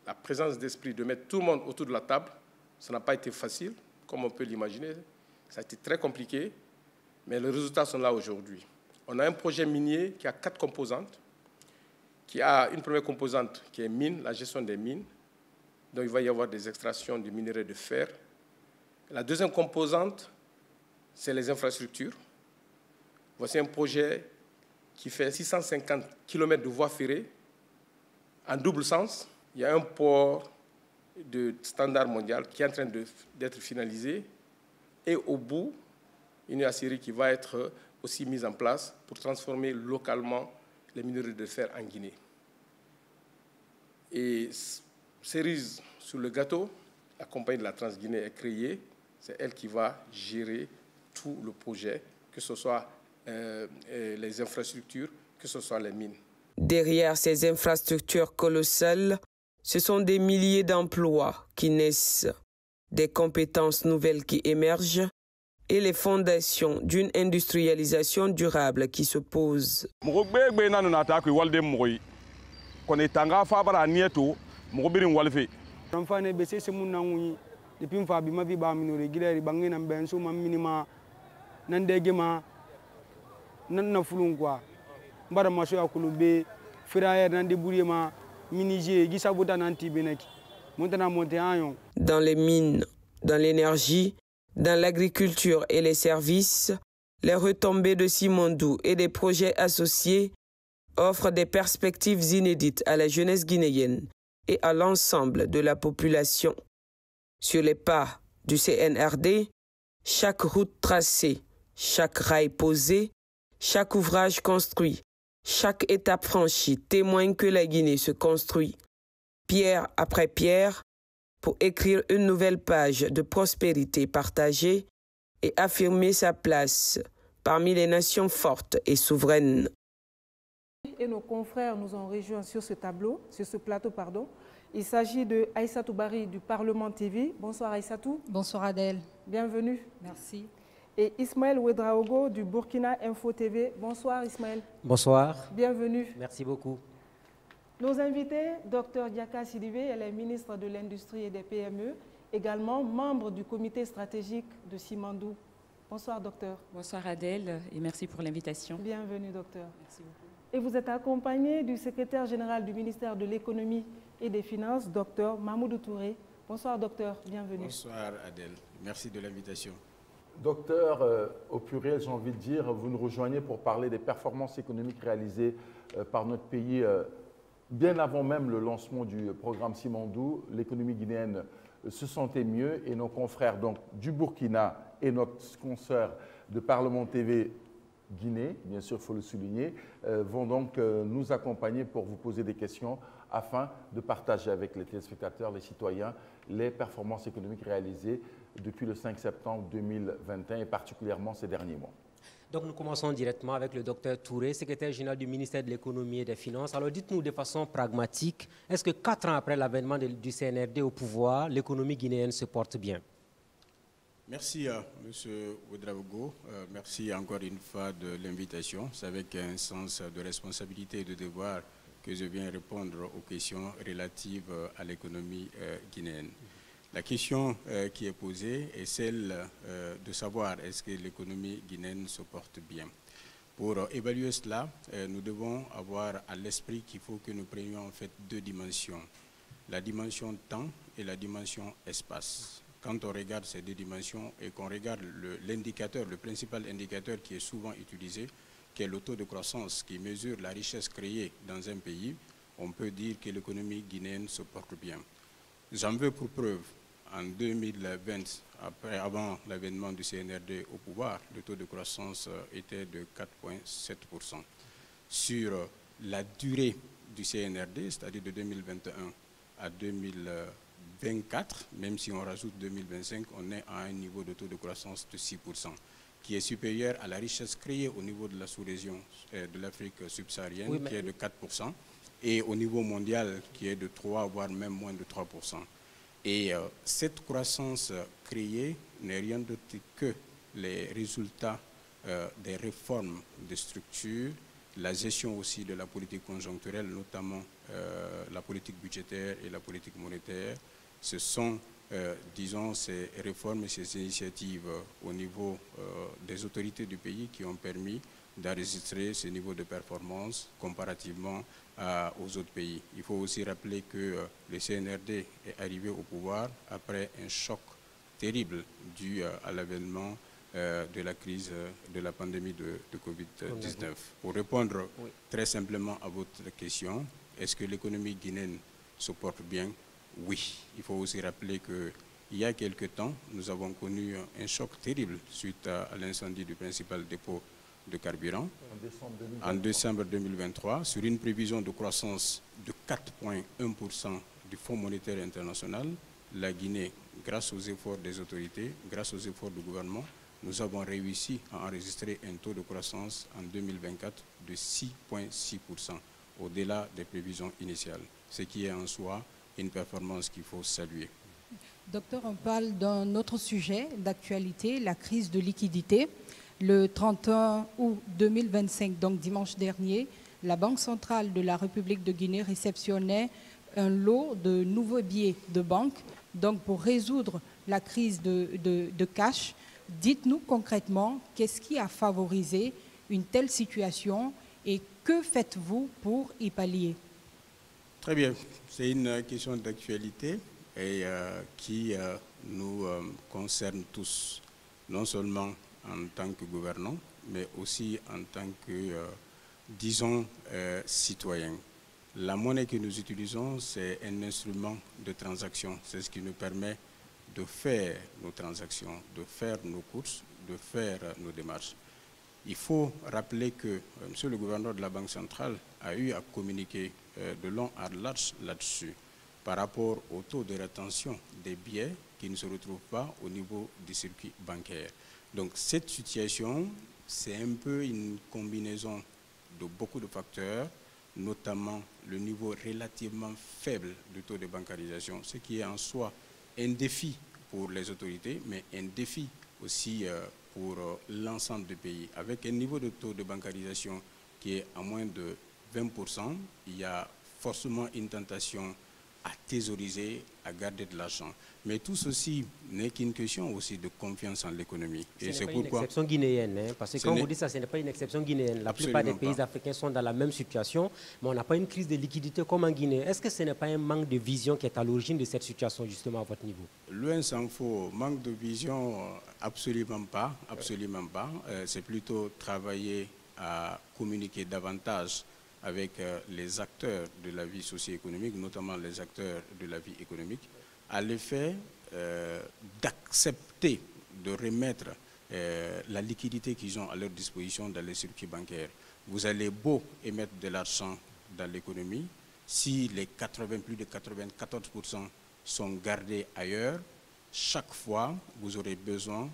la présence d'esprit de mettre tout le monde autour de la table. Ça n'a pas été facile, comme on peut l'imaginer. Ça a été très compliqué, mais les résultats sont là aujourd'hui. On a un projet minier qui a 4 composantes, qui a une première composante qui est mine, la gestion des mines. Donc il va y avoir des extractions de minerais de fer. La deuxième composante, c'est les infrastructures. Voici un projet qui fait 650 km de voies ferrées en double sens. Il y a un port de standard mondial qui est en train d'être finalisé. Et au bout, une aciérie qui va être aussi mise en place pour transformer localement les minerais de fer en Guinée. Et cerise sur le gâteau, la compagnie de la Transguinée est créée. C'est elle qui va gérer tout le projet, que ce soit les infrastructures, que ce soit les mines. Derrière ces infrastructures colossales, ce sont des milliers d'emplois qui naissent, des compétences nouvelles qui émergent et les fondations d'une industrialisation durable qui se posent. Dans les mines, dans l'énergie, dans l'agriculture et les services, les retombées de Simandou et des projets associés offrent des perspectives inédites à la jeunesse guinéenne et à l'ensemble de la population. Sur les pas du CNRD, chaque route tracée, chaque rail posé, chaque ouvrage construit, chaque étape franchie témoigne que la Guinée se construit, pierre après pierre, pour écrire une nouvelle page de prospérité partagée et affirmer sa place parmi les nations fortes et souveraines. Et nos confrères nous ont rejoints sur ce plateau. Il s'agit de Aïssatou Bari du Parlement TV. Bonsoir Aïssatou. Bonsoir Adèle. Bienvenue. Merci. Et Ismaël Ouedraogo du Burkina Info TV. Bonsoir Ismaël. Bonsoir. Bienvenue. Merci beaucoup. Nos invités, Dr Diaka Sidibé, elle est ministre de l'Industrie et des PME, également membre du comité stratégique de Simandou. Bonsoir docteur. Bonsoir Adèle et merci pour l'invitation. Bienvenue docteur. Merci beaucoup. Et vous êtes accompagné du secrétaire général du ministère de l'Économie et des Finances, docteur Mamoudou Touré. Bonsoir docteur, bienvenue. Bonsoir Adèle, merci de l'invitation. Docteur, au pluriel, j'ai envie de dire, vous nous rejoignez pour parler des performances économiques réalisées par notre pays bien avant même le lancement du programme Simandou. L'économie guinéenne se sentait mieux et nos confrères donc, du Burkina et notre consoeur de Parlement TV Guinée, bien sûr, il faut le souligner, vont donc nous accompagner pour vous poser des questions afin de partager avec les téléspectateurs, les citoyens, les performances économiques réalisées depuis le 5 septembre 2021 et particulièrement ces derniers mois. Donc nous commençons directement avec le docteur Touré, secrétaire général du ministère de l'Économie et des Finances. Alors dites-nous de façon pragmatique, est-ce que 4 ans après l'avènement du CNRD au pouvoir, l'économie guinéenne se porte bien? Merci à M. Ouedraogo. Merci encore une fois de l'invitation. C'est avec un sens de responsabilité et de devoir que je viens répondre aux questions relatives à l'économie guinéenne. La question qui est posée est celle de savoir est-ce que l'économie guinéenne se porte bien. Pour évaluer cela, nous devons avoir à l'esprit qu'il faut que nous prenions en fait deux dimensions, la dimension temps et la dimension espace. Quand on regarde ces deux dimensions et qu'on regarde l'indicateur, le principal indicateur qui est souvent utilisé, qui est le taux de croissance qui mesure la richesse créée dans un pays, on peut dire que l'économie guinéenne se porte bien. J'en veux pour preuve, en 2020, avant l'avènement du CNRD au pouvoir, le taux de croissance était de 4,7%. Sur la durée du CNRD, c'est-à-dire de 2021 à 2024, même si on rajoute 2025, on est à un niveau de taux de croissance de 6%, qui est supérieur à la richesse créée au niveau de la sous-région de l'Afrique subsaharienne, oui, qui est de 4%, et au niveau mondial, qui est de 3, voire même moins de 3%. Et cette croissance créée n'est rien d'autre que les résultats des réformes de structure, la gestion aussi de la politique conjoncturelle, notamment la politique budgétaire et la politique monétaire. Ce sont, disons, ces réformes et ces initiatives au niveau des autorités du pays qui ont permis d'enregistrer ce niveau de performance comparativement aux autres pays. Il faut aussi rappeler que le CNRD est arrivé au pouvoir après un choc terrible dû à l'avènement de la crise de la pandémie de Covid-19. Pour répondre très simplement à votre question, est-ce que l'économie guinéenne se porte bien? Oui. Il faut aussi rappeler qu'il y a quelque temps, nous avons connu un choc terrible suite à l'incendie du principal dépôt de carburant en décembre 2023 sur une prévision de croissance de 4,1% du Fonds monétaire international. La Guinée, grâce aux efforts des autorités, grâce aux efforts du gouvernement, nous avons réussi à enregistrer un taux de croissance en 2024 de 6,6%, au-delà des prévisions initiales, ce qui est en soi une performance qu'il faut saluer. Docteur, on parle d'un autre sujet d'actualité, la crise de liquidité. Le 31 août 2025, donc dimanche dernier, la Banque centrale de la République de Guinée réceptionnait un lot de nouveaux billets de banque, donc pour résoudre la crise de cash. Dites-nous concrètement, qu'est-ce qui a favorisé une telle situation et que faites-vous pour y pallier? Très bien, c'est une question d'actualité et qui nous concerne tous, non seulement en tant que gouvernants, mais aussi en tant que, disons, citoyens. La monnaie que nous utilisons, c'est un instrument de transaction. C'est ce qui nous permet de faire nos transactions, de faire nos courses, de faire nos démarches. Il faut rappeler que monsieur le gouverneur de la Banque centrale a eu à communiquer de long à large là-dessus par rapport au taux de rétention des billets qui ne se retrouvent pas au niveau du circuit bancaire. Donc cette situation, c'est un peu une combinaison de beaucoup de facteurs, notamment le niveau relativement faible du taux de bancarisation, ce qui est en soi un défi pour les autorités, mais un défi aussi pour l'ensemble du pays. Avec un niveau de taux de bancarisation qui est à moins de 20%, il y a forcément une tentation à thésauriser, à garder de l'argent. Mais tout ceci n'est qu'une question aussi de confiance en l'économie. Et c'est pourquoi... une exception guinéenne, hein, parce que quand vous dites ça, ce n'est pas une exception guinéenne. La plupart des pays africains sont dans la même situation, mais on n'a pas une crise de liquidité comme en Guinée. Est-ce que ce n'est pas un manque de vision qui est à l'origine de cette situation, justement, à votre niveau? Loin s'en faut. Manque de vision, absolument pas. Absolument pas. C'est plutôt travailler à communiquer davantage avec les acteurs de la vie socio-économique, notamment les acteurs de la vie économique, à l'effet d'accepter de remettre la liquidité qu'ils ont à leur disposition dans les circuits bancaires. Vous allez beau émettre de l'argent dans l'économie, si les plus de 94% sont gardés ailleurs, chaque fois, vous aurez besoin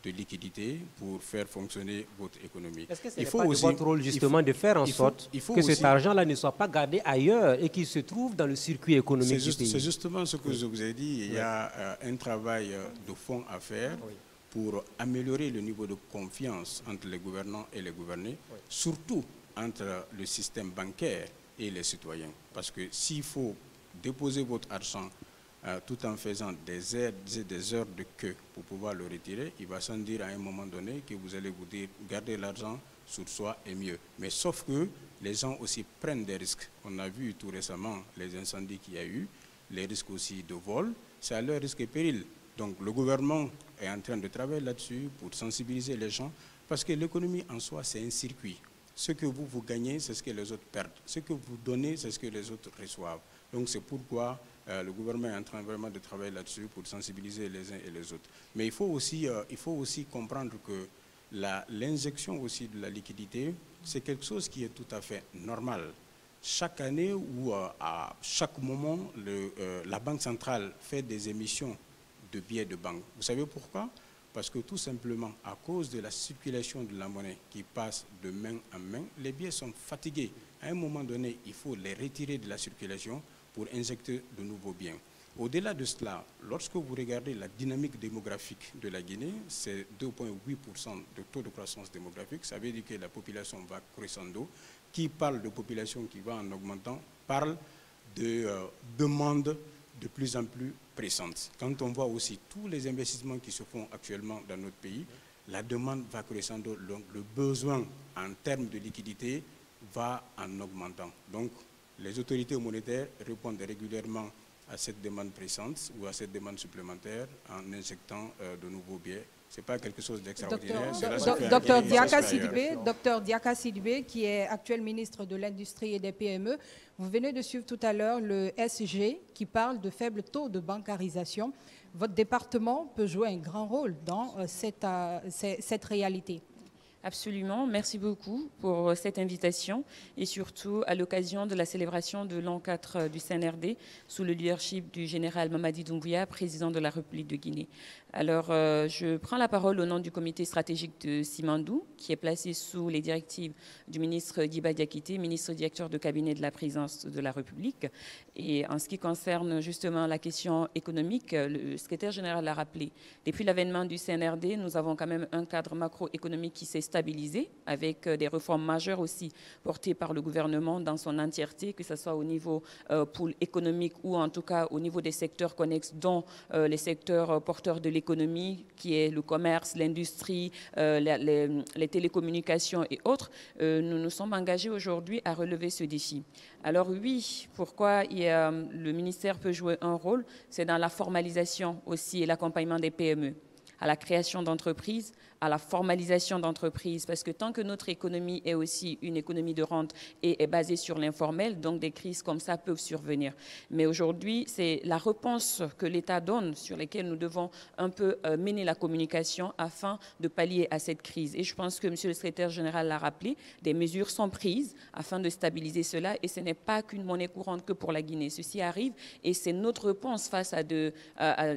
de liquidité pour faire fonctionner votre économie. Est-ce que ce n'est pas de votre rôle justement de faire en sorte que cet argent-là ne soit pas gardé ailleurs et qu'il se trouve dans le circuit économique du pays? C'est justement ce que je vous ai dit. Il y a un travail de fond à faire pour améliorer le niveau de confiance entre les gouvernants et les gouvernés, surtout entre le système bancaire et les citoyens. Parce que s'il faut déposer votre argent tout en faisant des heures de queue pour pouvoir le retirer, il va sans dire à un moment donné que vous allez vous dire garder l'argent sur soi est mieux. Mais sauf que les gens aussi prennent des risques. On a vu tout récemment les incendies qu'il y a eu, les risques aussi de vol, c'est à leur risque et péril. Donc le gouvernement est en train de travailler là-dessus pour sensibiliser les gens, parce que l'économie en soi, c'est un circuit. Ce que vous gagnez, c'est ce que les autres perdent. Ce que vous donnez, c'est ce que les autres reçoivent. Donc c'est pourquoi le gouvernement est en train vraiment de travailler là-dessus pour sensibiliser les uns et les autres. Mais il faut aussi comprendre que l'injection aussi de la liquidité, c'est quelque chose qui est tout à fait normal. Chaque année ou à chaque moment, la Banque centrale fait des émissions de billets de banque. Vous savez pourquoi? Parce que tout simplement, à cause de la circulation de la monnaie qui passe de main en main, les billets sont fatigués. À un moment donné, il faut les retirer de la circulation pour injecter de nouveaux biens. Au-delà de cela, lorsque vous regardez la dynamique démographique de la Guinée, c'est 2,8% de taux de croissance démographique. Ça veut dire que la population va crescendo. Qui parle de population qui va en augmentant parle de demandes de plus en plus pressantes. Quand on voit aussi tous les investissements qui se font actuellement dans notre pays, la demande va crescendo, donc le besoin en termes de liquidité va en augmentant. Donc les autorités monétaires répondent régulièrement à cette demande pressante ou à cette demande supplémentaire en injectant de nouveaux billets. Ce n'est pas quelque chose d'extraordinaire. Docteur Diaka Sidibé, qui est actuel ministre de l'Industrie et des PME, vous venez de suivre tout à l'heure le SG qui parle de faible taux de bancarisation. Votre département peut jouer un grand rôle dans cette réalité. Absolument, merci beaucoup pour cette invitation et surtout à l'occasion de la célébration de l'an 4 du CNRD sous le leadership du général Mamadi Doumbouya, président de la République de Guinée. Alors, je prends la parole au nom du comité stratégique de Simandou, qui est placé sous les directives du ministre Diba Diakité, ministre directeur de cabinet de la présidence de la République. Et en ce qui concerne justement la question économique, le secrétaire général l'a rappelé. Depuis l'avènement du CNRD, nous avons quand même un cadre macroéconomique qui s'est stabilisé, avec des réformes majeures aussi portées par le gouvernement dans son entièreté, que ce soit au niveau pool économique ou en tout cas au niveau des secteurs connexes, dont les secteurs porteurs de l'économie, qui est le commerce, l'industrie, les télécommunications et autres. Nous nous sommes engagés aujourd'hui à relever ce défi. Alors oui, pourquoi le ministère peut jouer un rôle? C'est dans la formalisation aussi et l'accompagnement des PME, à la création d'entreprises, à la formalisation d'entreprises, parce que tant que notre économie est aussi une économie de rente et est basée sur l'informel, donc des crises comme ça peuvent survenir. Mais aujourd'hui, c'est la réponse que l'État donne sur laquelle nous devons un peu mener la communication afin de pallier à cette crise. Et je pense que M. le secrétaire général l'a rappelé, des mesures sont prises afin de stabiliser cela et ce n'est pas qu'une monnaie courante que pour la Guinée. Ceci arrive et c'est notre réponse face à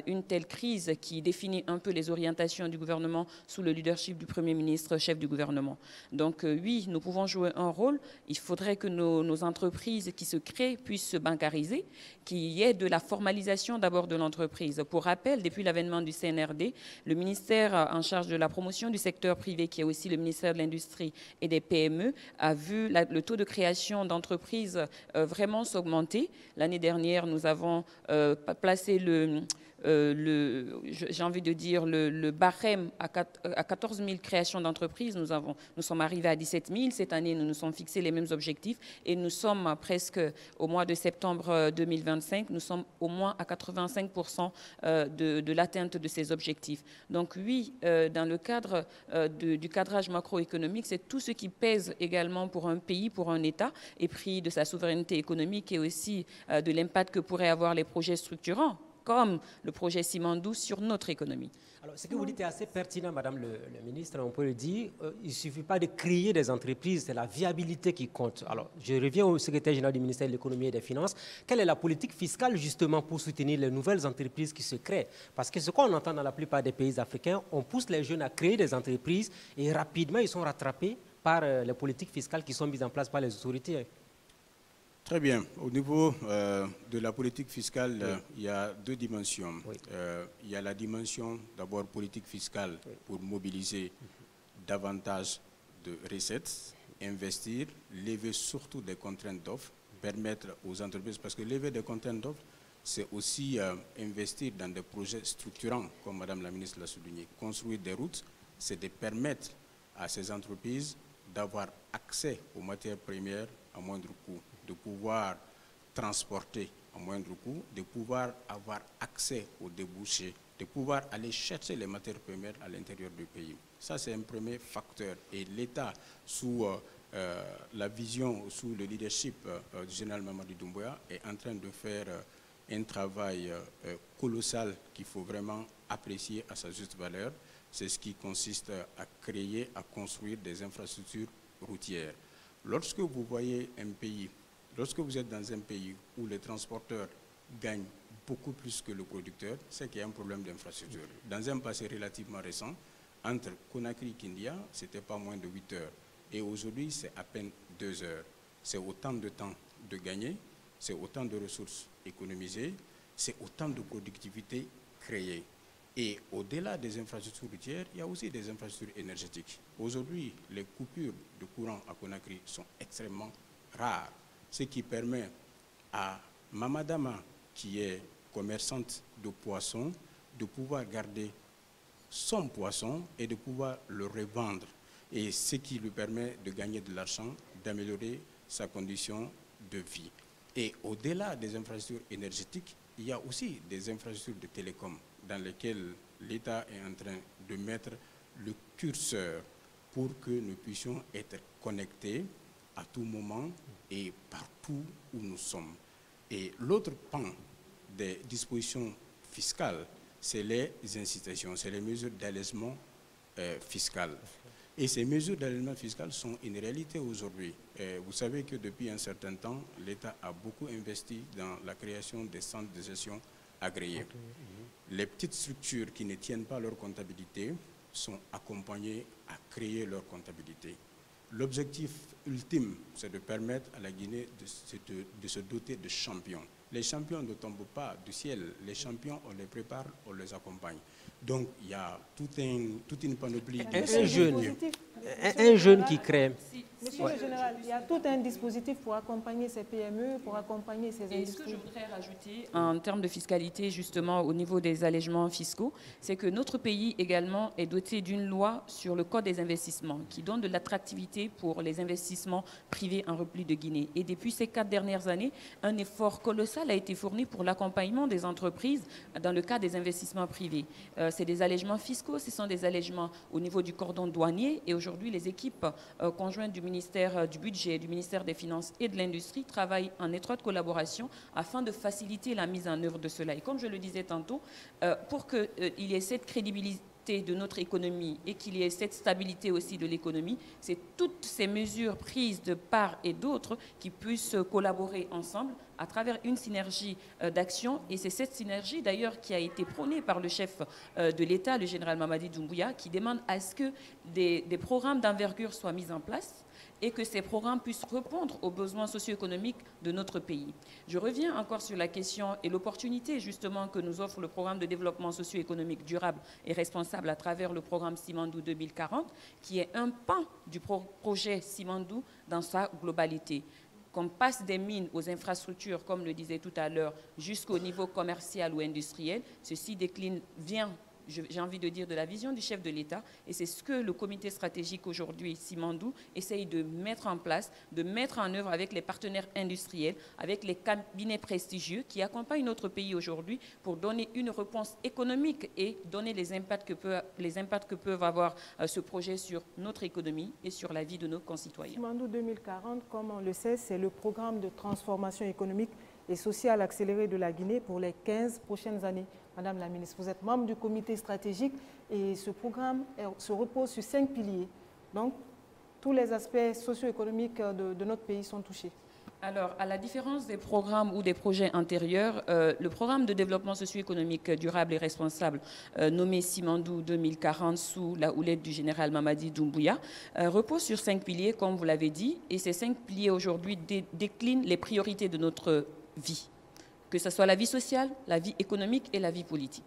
une telle crise qui définit un peu les orientations du gouvernement sous le leadership du Premier ministre, chef du gouvernement. Donc oui, nous pouvons jouer un rôle. Il faudrait que nos entreprises qui se créent puissent se bancariser, qu'il y ait de la formalisation d'abord de l'entreprise. Pour rappel, depuis l'avènement du CNRD, le ministère en charge de la promotion du secteur privé, qui est aussi le ministère de l'Industrie et des PME, a vu le taux de création d'entreprises vraiment s'augmenter. L'année dernière, nous avons placé j'ai envie de dire, le barème à 14 000 créations d'entreprises. Nous sommes arrivés à 17 000. Cette année, nous nous sommes fixés les mêmes objectifs et nous sommes presque au mois de septembre 2025, nous sommes au moins à 85% de l'atteinte de ces objectifs. Donc oui, dans le cadre du cadrage macroéconomique, c'est tout ce qui pèse également pour un pays, pour un État, et pris de sa souveraineté économique et aussi de l'impact que pourraient avoir les projets structurants, comme le projet Simandou sur notre économie. Alors, ce que vous dites est assez pertinent, Madame le ministre, on peut le dire. Il ne suffit pas de créer des entreprises, c'est la viabilité qui compte. Alors, je reviens au secrétaire général du ministère de l'Économie et des Finances. Quelle est la politique fiscale, justement, pour soutenir les nouvelles entreprises qui se créent? Parce que ce qu'on entend dans la plupart des pays africains, on pousse les jeunes à créer des entreprises et rapidement, ils sont rattrapés par les politiques fiscales qui sont mises en place par les autorités. Très bien. Au niveau de la politique fiscale, il y a deux dimensions. Il y a la dimension d'abord politique fiscale pour mobiliser davantage de recettes, investir, lever surtout des contraintes d'offres, permettre aux entreprises, parce que lever des contraintes d'offres, c'est aussi investir dans des projets structurants, comme Madame la ministre l'a souligné. Construire des routes, c'est de permettre à ces entreprises d'avoir accès aux matières premières à moindre coût, de pouvoir transporter à moindre coût, de pouvoir avoir accès aux débouchés, de pouvoir aller chercher les matières premières à l'intérieur du pays. Ça, c'est un premier facteur. Et l'État, sous la vision, sous le leadership du général Mamadi Doumbouya, est en train de faire un travail colossal qu'il faut vraiment apprécier à sa juste valeur. C'est ce qui consiste à créer, à construire des infrastructures routières. Lorsque vous voyez un pays, lorsque vous êtes dans un pays où les transporteurs gagnent beaucoup plus que le producteur, c'est qu'il y a un problème d'infrastructure. Dans un passé relativement récent, entre Conakry et Kindia, ce n'était pas moins de 8 heures. Et aujourd'hui, c'est à peine 2 heures. C'est autant de temps de gagner, c'est autant de ressources économisées, c'est autant de productivité créée. Et au-delà des infrastructures routières, il y a aussi des infrastructures énergétiques. Aujourd'hui, les coupures de courant à Conakry sont extrêmement rares, ce qui permet à Mamadama, qui est commerçante de poissons, de pouvoir garder son poisson et de pouvoir le revendre. Et ce qui lui permet de gagner de l'argent, d'améliorer sa condition de vie. Et au-delà des infrastructures énergétiques, il y a aussi des infrastructures de télécom dans lesquelles l'État est en train de mettre le curseur pour que nous puissions être connectés à tout moment et partout où nous sommes. Et l'autre pan des dispositions fiscales, c'est les incitations, c'est les mesures d'allègement fiscal. Et ces mesures d'allègement fiscal sont une réalité aujourd'hui. Vous savez que depuis un certain temps, l'État a beaucoup investi dans la création des centres de gestion agréés. Les petites structures qui ne tiennent pas leur comptabilité sont accompagnées à créer leur comptabilité. L'objectif ultime, c'est de permettre à la Guinée de se doter de champions. Les champions ne tombent pas du ciel. Les champions, on les prépare, on les accompagne. Donc, il y a toute une panoplie. Un jeune qui crée. Monsieur le Général, il y a tout un dispositif pour accompagner ces PME, pour accompagner ces industries. Et ce que je voudrais rajouter en termes de fiscalité, justement, au niveau des allègements fiscaux, c'est que notre pays également est doté d'une loi sur le code des investissements qui donne de l'attractivité pour les investissements privés en République de Guinée. Et depuis ces 4 dernières années, un effort colossal a été fourni pour l'accompagnement des entreprises dans le cadre des investissements privés. C'est des allègements fiscaux, ce sont des allègements au niveau du cordon douanier. Et aujourd'hui, les équipes conjointes du ministère du Budget, du ministère des Finances et de l'Industrie travaillent en étroite collaboration afin de faciliter la mise en œuvre de cela. Et comme je le disais tantôt, pour qu'il y ait cette crédibilité de notre économie et qu'il y ait cette stabilité aussi de l'économie, c'est toutes ces mesures prises de part et d'autre qui puissent collaborer ensemble à travers une synergie d'action. Et c'est cette synergie d'ailleurs qui a été prônée par le chef de l'État, le général Mamadi Doumbouya, qui demande à ce que des programmes d'envergure soient mis en place et que ces programmes puissent répondre aux besoins socio-économiques de notre pays. Je reviens encore sur la question et l'opportunité justement que nous offre le programme de développement socio-économique durable et responsable à travers le programme Simandou 2040, qui est un pan du projet Simandou dans sa globalité. Qu'on passe des mines aux infrastructures, comme le disait tout à l'heure, jusqu'au niveau commercial ou industriel, ceci vient, j'ai envie de dire, de la vision du chef de l'État. Et c'est ce que le comité stratégique aujourd'hui, Simandou, essaye de mettre en place, de mettre en œuvre avec les partenaires industriels, avec les cabinets prestigieux qui accompagnent notre pays aujourd'hui pour donner une réponse économique et donner les impacts que peuvent avoir ce projet sur notre économie et sur la vie de nos concitoyens. Simandou 2040, comme on le sait, c'est le programme de transformation économique et sociale accélérée de la Guinée pour les 15 prochaines années. Madame la ministre, vous êtes membre du comité stratégique et ce programme se repose sur 5 piliers. Donc, tous les aspects socio-économiques de notre pays sont touchés. Alors, à la différence des programmes ou des projets antérieurs, le programme de développement socio-économique durable et responsable nommé Simandou 2040 sous la houlette du général Mamadi Doumbouya repose sur 5 piliers, comme vous l'avez dit, et ces 5 piliers aujourd'hui déclinent les priorités de notre vie, que ce soit la vie sociale, la vie économique et la vie politique.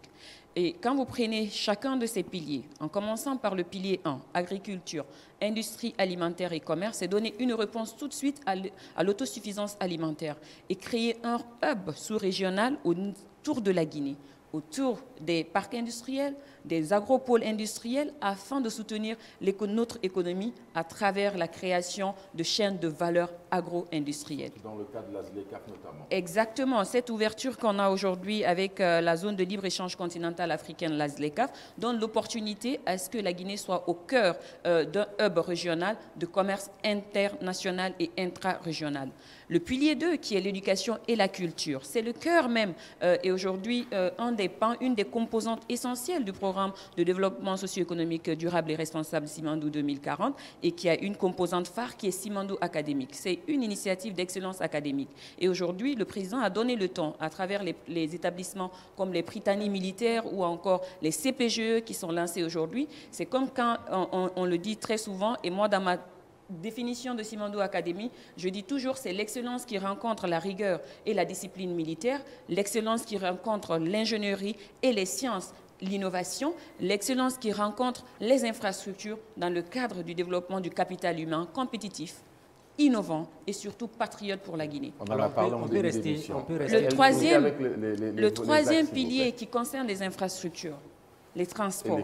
Et quand vous prenez chacun de ces piliers, en commençant par le pilier 1, agriculture, industrie alimentaire et commerce, c'est donner une réponse tout de suite à l'autosuffisance alimentaire et créer un hub sous-régional autour de la Guinée, autour des parcs industriels, des agropoles industriels, afin de soutenir notre économie à travers la création de chaînes de valeur agro-industrielles. Dans le cas de la ZLECAF notamment. Exactement. Cette ouverture qu'on a aujourd'hui avec la zone de libre-échange continentale africaine, la ZLECAF, donne l'opportunité à ce que la Guinée soit au cœur d'un hub régional de commerce international et intra-régional. Le pilier 2, qui est l'éducation et la culture, c'est le cœur même et aujourd'hui une des composantes essentielles du programme de développement socio-économique durable et responsable Simandou 2040 et qui a une composante phare qui est Simandou académique. C'est une initiative d'excellence académique. Et aujourd'hui, le président a donné le temps à travers les établissements comme les Prytanée militaires ou encore les CPGE qui sont lancés aujourd'hui. C'est comme quand on le dit très souvent, et moi dans ma définition de Simandou Academy, je dis toujours c'est l'excellence qui rencontre la rigueur et la discipline militaire, l'excellence qui rencontre l'ingénierie et les sciences, l'innovation, l'excellence qui rencontre les infrastructures dans le cadre du développement du capital humain compétitif, innovant et surtout patriote pour la Guinée. On peut rester. Le troisième pilier qui concerne les infrastructures, les transports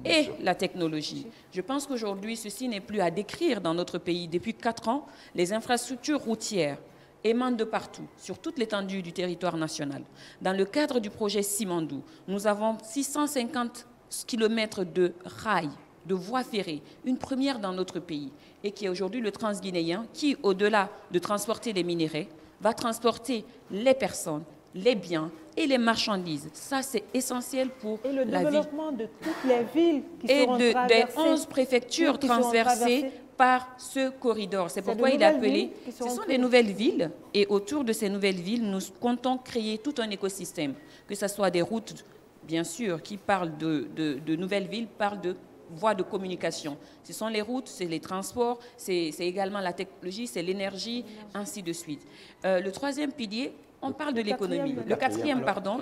et la technologie. Je pense qu'aujourd'hui, ceci n'est plus à décrire dans notre pays. Depuis 4 ans, les infrastructures routières émanent de partout, sur toute l'étendue du territoire national. Dans le cadre du projet Simandou, nous avons 650 km de rails, de voies ferrées, une première dans notre pays, et qui est aujourd'hui le transguinéen, qui, au-delà de transporter les minéraux, va transporter les personnes, les biens et les marchandises. Ça, c'est essentiel pour la vie. Et le développement de toutes les villes qui seront traversées. Et des 11 préfectures transversées par ce corridor. C'est pourquoi il est appelé... Ce sont des nouvelles villes. Et autour de ces nouvelles villes, nous comptons créer tout un écosystème. Que ce soit des routes, bien sûr, qui parlent de nouvelles villes, parlent de voies de communication. Ce sont les routes, c'est les transports, c'est également la technologie, c'est l'énergie, ainsi de suite. Le troisième pilier, on parle de l'économie. Le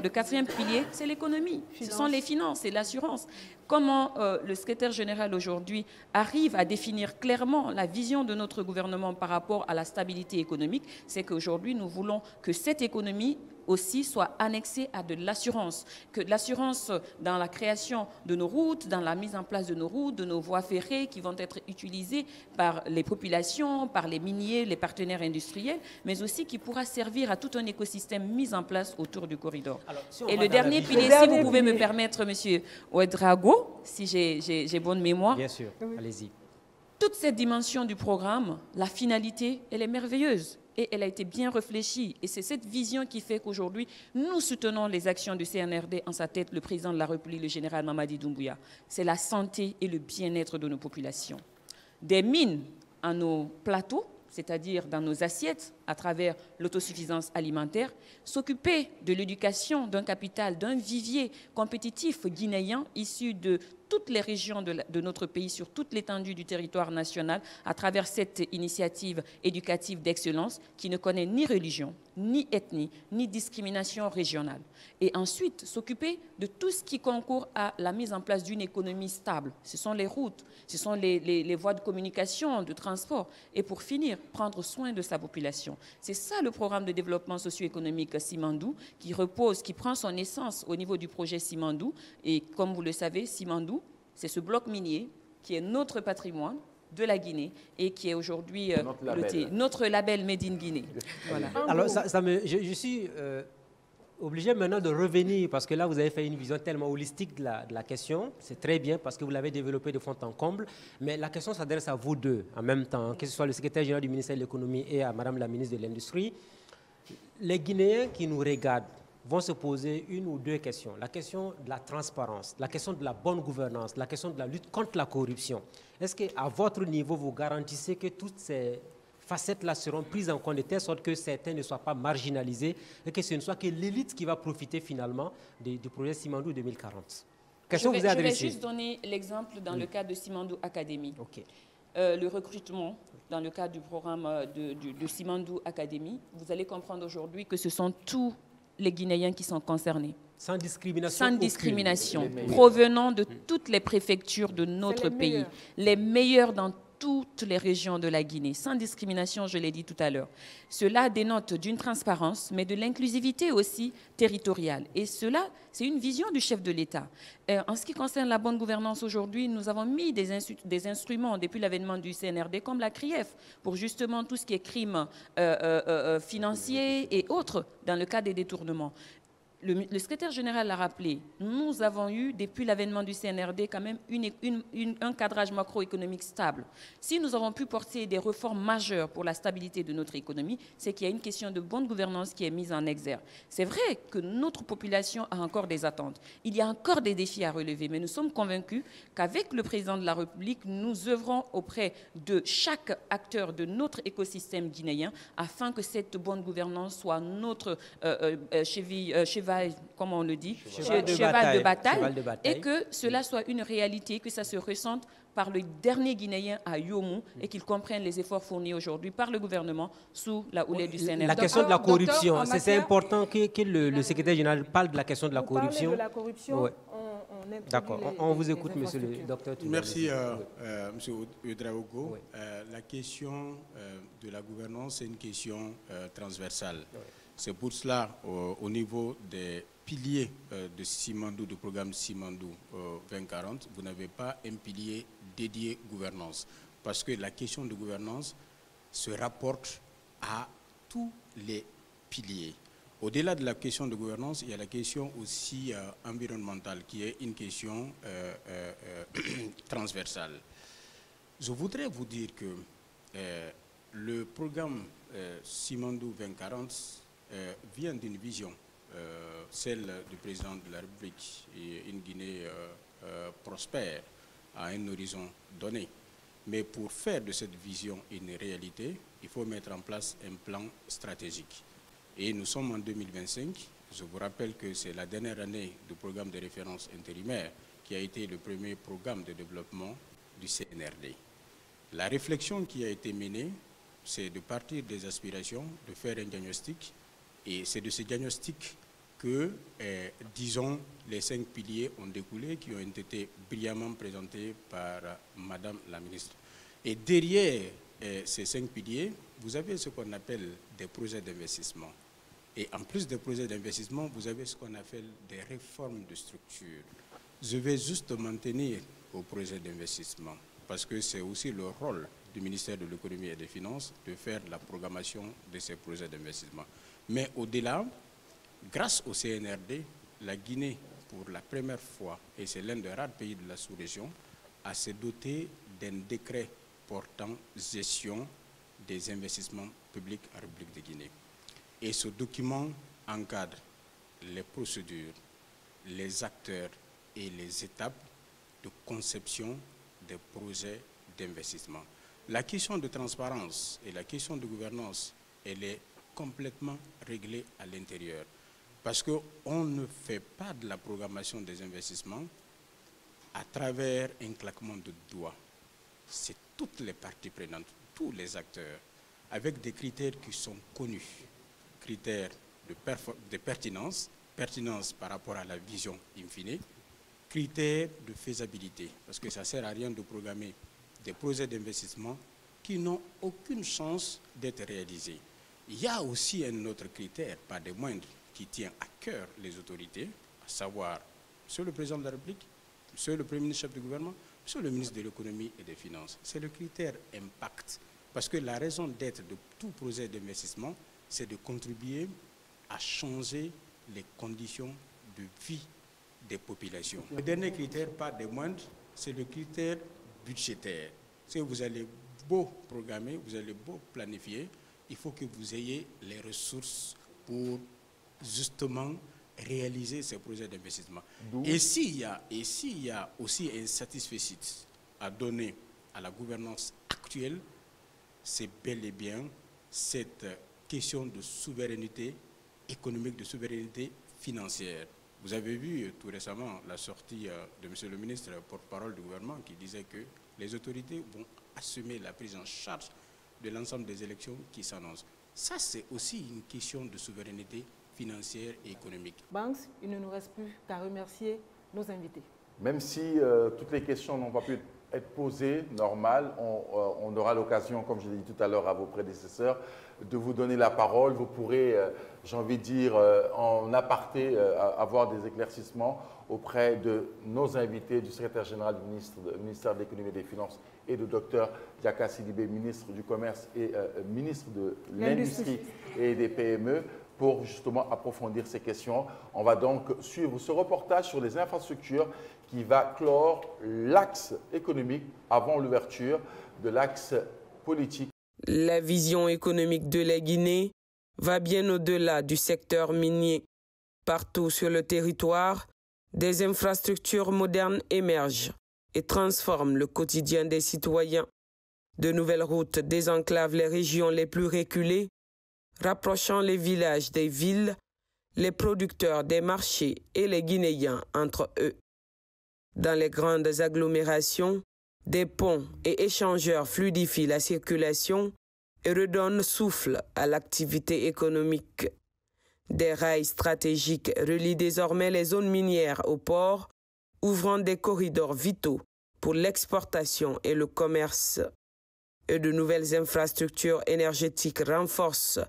quatrième pilier, c'est l'économie. Ce sont les finances, c'est l'assurance. Comment le secrétaire général aujourd'hui arrive à définir clairement la vision de notre gouvernement par rapport à la stabilité économique, c'est qu'aujourd'hui, nous voulons que cette économie aussi soit annexée à de l'assurance, que l'assurance dans la création de nos routes, dans la mise en place de nos routes, de nos voies ferrées qui vont être utilisées par les populations, par les miniers, les partenaires industriels, mais aussi qui pourra servir à tout un écosystème mis en place autour du corridor. Alors, et le dernier pilier, si vous pouvez me permettre, Monsieur Ouedraogo, si j'ai bonne mémoire. Bien sûr, allez-y. Toute cette dimension du programme, la finalité, elle est merveilleuse. Et elle a été bien réfléchie. Et c'est cette vision qui fait qu'aujourd'hui, nous soutenons les actions du CNRD en sa tête, le président de la République, le général Mamadi Doumbouya. C'est la santé et le bien-être de nos populations. Des mines à nos plateaux, c'est-à-dire dans nos assiettes, à travers l'autosuffisance alimentaire, s'occuper de l'éducation d'un capital, d'un vivier compétitif guinéen issu de toutes les régions de notre pays, sur toute l'étendue du territoire national, à travers cette initiative éducative d'excellence qui ne connaît ni religion, ni ethnie, ni discrimination régionale. Et ensuite, s'occuper de tout ce qui concourt à la mise en place d'une économie stable. Ce sont les routes, ce sont les voies de communication, de transport. Et pour finir, prendre soin de sa population. C'est ça le programme de développement socio-économique Simandou, qui prend son essence au niveau du projet Simandou. Et comme vous le savez, Simandou, c'est ce bloc minier qui est notre patrimoine de la Guinée et qui est aujourd'hui notre label Made in Guinée. Voilà. Alors, je suis obligé maintenant de revenir, parce que là, vous avez fait une vision tellement holistique de la question. C'est très bien, parce que vous l'avez développé de fond en comble. Mais la question s'adresse à vous deux en même temps, que ce soit le secrétaire général du ministère de l'économie et à Madame la ministre de l'Industrie. Les Guinéens qui nous regardent vont se poser une ou deux questions. La question de la transparence, la question de la bonne gouvernance, la question de la lutte contre la corruption. Est-ce qu'à votre niveau, vous garantissez que toutes ces facettes-là seront prises en compte de telle sorte que certains ne soient pas marginalisés et que ce ne soit que l'élite qui va profiter finalement du projet Simandou 2040. Je vais juste donner l'exemple dans le cadre de Simandou Academy. Le recrutement dans le cadre du programme de Simandou Academy, vous allez comprendre aujourd'hui que ce sont tous les Guinéens qui sont concernés. Sans discrimination. Sans discrimination, provenant de toutes les préfectures de notre pays. Les meilleurs dans toutes les régions de la Guinée, sans discrimination, je l'ai dit tout à l'heure. Cela dénote d'une transparence, mais de l'inclusivité aussi territoriale. Et cela, c'est une vision du chef de l'État. En ce qui concerne la bonne gouvernance aujourd'hui, nous avons mis des instruments depuis l'avènement du CNRD, comme la CRIEF, pour justement tout ce qui est crimes financiers et autres, dans le cas des détournements. Le secrétaire général l'a rappelé, nous avons eu, depuis l'avènement du CNRD, quand même un cadrage macroéconomique stable. Si nous avons pu porter des réformes majeures pour la stabilité de notre économie, c'est qu'il y a une question de bonne gouvernance qui est mise en exergue. C'est vrai que notre population a encore des attentes. Il y a encore des défis à relever, mais nous sommes convaincus qu'avec le président de la République, nous œuvrons auprès de chaque acteur de notre écosystème guinéen afin que cette bonne gouvernance soit notre cheval, comme on le dit, cheval de bataille, et que cela soit une réalité, que ça se ressente par le dernier Guinéen à Yomou et qu'ils comprennent les efforts fournis aujourd'hui par le gouvernement sous la houlette du CNRD. La question de la corruption, c'est important que le secrétaire général parle de la question de la corruption. De la corruption, d'accord, on vous écoute, monsieur le docteur. Merci, monsieur Ouedraogo. La question de la gouvernance, c'est une question transversale. C'est pour cela, au niveau des piliers de Simandou, du programme Simandou 2040, vous n'avez pas un pilier dédié gouvernance. Parce que la question de gouvernance se rapporte à tous les piliers. Au-delà de la question de gouvernance, il y a la question aussi environnementale, qui est une question transversale. Je voudrais vous dire que le programme Simandou 2040 vient d'une vision, celle du président de la République, et une Guinée prospère à un horizon donné. Mais pour faire de cette vision une réalité, il faut mettre en place un plan stratégique. Et nous sommes en 2025. Je vous rappelle que c'est la dernière année du programme de référence intérimaire qui a été le premier programme de développement du CNRD. La réflexion qui a été menée, c'est de partir des aspirations, de faire un diagnostic. Et c'est de ce diagnostic que, disons, les 5 piliers ont découlé, qui ont été brillamment présentés par Madame la ministre. Et derrière ces 5 piliers, vous avez ce qu'on appelle des projets d'investissement. Et en plus des projets d'investissement, vous avez ce qu'on appelle des réformes de structure. Je vais juste m'en tenir aux projets d'investissement, parce que c'est aussi le rôle du ministère de l'Économie et des Finances de faire la programmation de ces projets d'investissement. Mais au-delà, grâce au CNRD, la Guinée, pour la première fois, et c'est l'un des rares pays de la sous-région, a se doté d'un décret portant gestion des investissements publics en République de Guinée. Et ce document encadre les procédures, les acteurs et les étapes de conception des projets d'investissement. La question de transparence et la question de gouvernance, elle est complètement réglée à l'intérieur. Parce qu'on ne fait pas de la programmation des investissements à travers un claquement de doigts. C'est toutes les parties prenantes, tous les acteurs, avec des critères qui sont connus. Critères de pertinence, pertinence par rapport à la vision in fine, critères de faisabilité, parce que ça ne sert à rien de programmer des projets d'investissement qui n'ont aucune chance d'être réalisés. Il y a aussi un autre critère, pas des moindres, qui tient à cœur les autorités, à savoir Monsieur le Président de la République, Monsieur le Premier ministre chef du gouvernement, Monsieur le ministre de l'Économie et des Finances. C'est le critère impact. Parce que la raison d'être de tout projet d'investissement, c'est de contribuer à changer les conditions de vie des populations. Le dernier critère, pas des moindres, c'est le critère budgétaire. Si vous allez beau programmer, vous allez beau planifier, il faut que vous ayez les ressources pour justement réaliser ces projets d'investissement. Et s'il y a aussi un satisfecit à donner à la gouvernance actuelle, c'est bel et bien cette question de souveraineté économique, de souveraineté financière. Vous avez vu tout récemment la sortie de M. le ministre, porte-parole du gouvernement, qui disait que les autorités vont assumer la prise en charge de l'ensemble des élections qui s'annoncent. Ça, c'est aussi une question de souveraineté financière et économique. Banks, il ne nous reste plus qu'à remercier nos invités. Même si toutes les questions n'ont pas pu être posées, normal, on aura l'occasion, comme je l'ai dit tout à l'heure à vos prédécesseurs, de vous donner la parole. Vous pourrez, j'ai envie de dire, en aparté, avoir des éclaircissements auprès de nos invités, du secrétaire général du ministère de l'économie et des finances et de Dr Diaka Sidibé, ministre du Commerce et ministre de l'Industrie et des PME, pour justement approfondir ces questions. On va donc suivre ce reportage sur les infrastructures qui va clore l'axe économique avant l'ouverture de l'axe politique. La vision économique de la Guinée va bien au-delà du secteur minier. Partout sur le territoire, des infrastructures modernes émergent et transforment le quotidien des citoyens. De nouvelles routes désenclavent les régions les plus reculées, rapprochant les villages des villes, les producteurs des marchés et les Guinéens entre eux. Dans les grandes agglomérations, des ponts et échangeurs fluidifient la circulation et redonnent souffle à l'activité économique. Des rails stratégiques relient désormais les zones minières aux ports, ouvrant des corridors vitaux pour l'exportation et le commerce. Et de nouvelles infrastructures énergétiques renforcent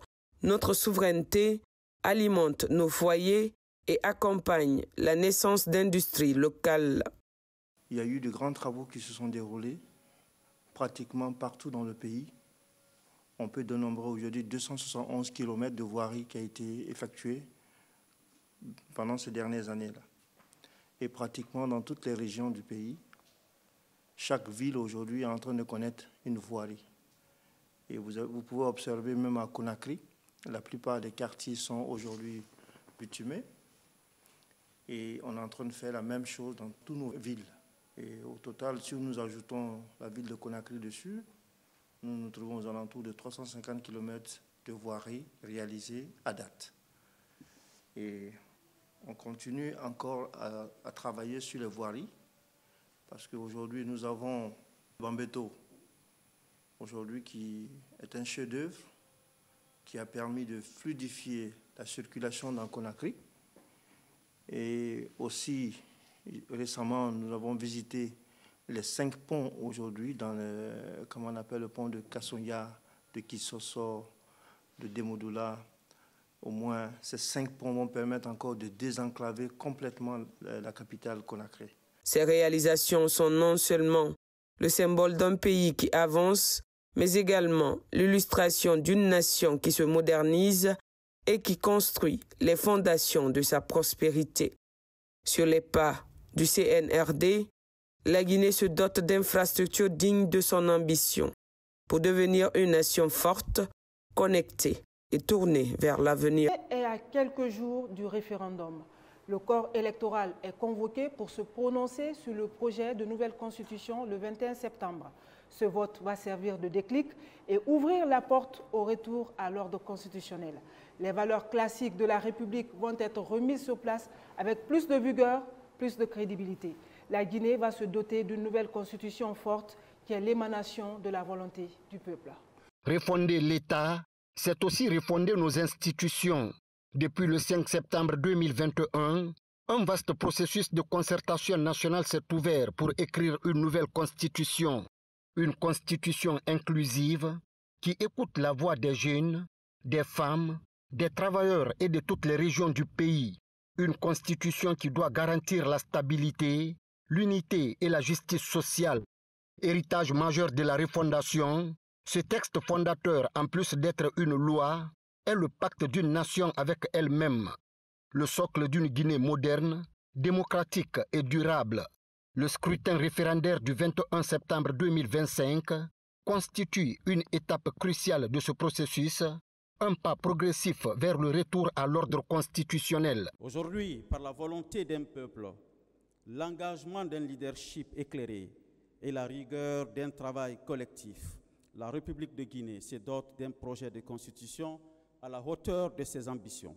notre souveraineté, alimentent nos foyers et accompagnent la naissance d'industries locales. Il y a eu de grands travaux qui se sont déroulés pratiquement partout dans le pays. On peut dénombrer aujourd'hui 271 km de voirie qui a été effectuée pendant ces dernières années-là. Et pratiquement dans toutes les régions du pays, chaque ville aujourd'hui est en train de connaître une voirie. Et vous pouvez observer même à Conakry, la plupart des quartiers sont aujourd'hui bitumés. Et on est en train de faire la même chose dans toutes nos villes. Et au total, si nous ajoutons la ville de Conakry dessus, nous nous trouvons aux alentours de 350 km de voirie réalisée à date. Et on continue encore à travailler sur les voiries, parce qu'aujourd'hui, nous avons Bambeto, aujourd'hui qui est un chef-d'œuvre qui a permis de fluidifier la circulation dans Conakry. Et aussi, récemment, nous avons visité les 5 ponts aujourd'hui dans le, comment on appelle le pont de Kassonya, de Kisoso, de Demodoula. Au moins, ces 5 ponts vont permettre encore de désenclaver complètement la capitale Conakry. Ces réalisations sont non seulement le symbole d'un pays qui avance, mais également l'illustration d'une nation qui se modernise et qui construit les fondations de sa prospérité. Sur les pas du CNRD, la Guinée se dote d'infrastructures dignes de son ambition pour devenir une nation forte, connectée et tournée vers l'avenir. Et à quelques jours du référendum, le corps électoral est convoqué pour se prononcer sur le projet de nouvelle constitution le 21 septembre. Ce vote va servir de déclic et ouvrir la porte au retour à l'ordre constitutionnel. Les valeurs classiques de la République vont être remises sur place avec plus de vigueur, plus de crédibilité. La Guinée va se doter d'une nouvelle constitution forte qui est l'émanation de la volonté du peuple. Refonder l'État, c'est aussi refonder nos institutions. Depuis le 5 septembre 2021, un vaste processus de concertation nationale s'est ouvert pour écrire une nouvelle constitution. Une constitution inclusive qui écoute la voix des jeunes, des femmes, des travailleurs et de toutes les régions du pays. Une constitution qui doit garantir la stabilité, l'unité et la justice sociale. Héritage majeur de la refondation, ce texte fondateur, en plus d'être une loi, est le pacte d'une nation avec elle-même, le socle d'une Guinée moderne, démocratique et durable. Le scrutin référendaire du 21 septembre 2025 constitue une étape cruciale de ce processus, un pas progressif vers le retour à l'ordre constitutionnel. Aujourd'hui, par la volonté d'un peuple, l'engagement d'un leadership éclairé et la rigueur d'un travail collectif, la République de Guinée se dote d'un projet de constitution à la hauteur de ses ambitions,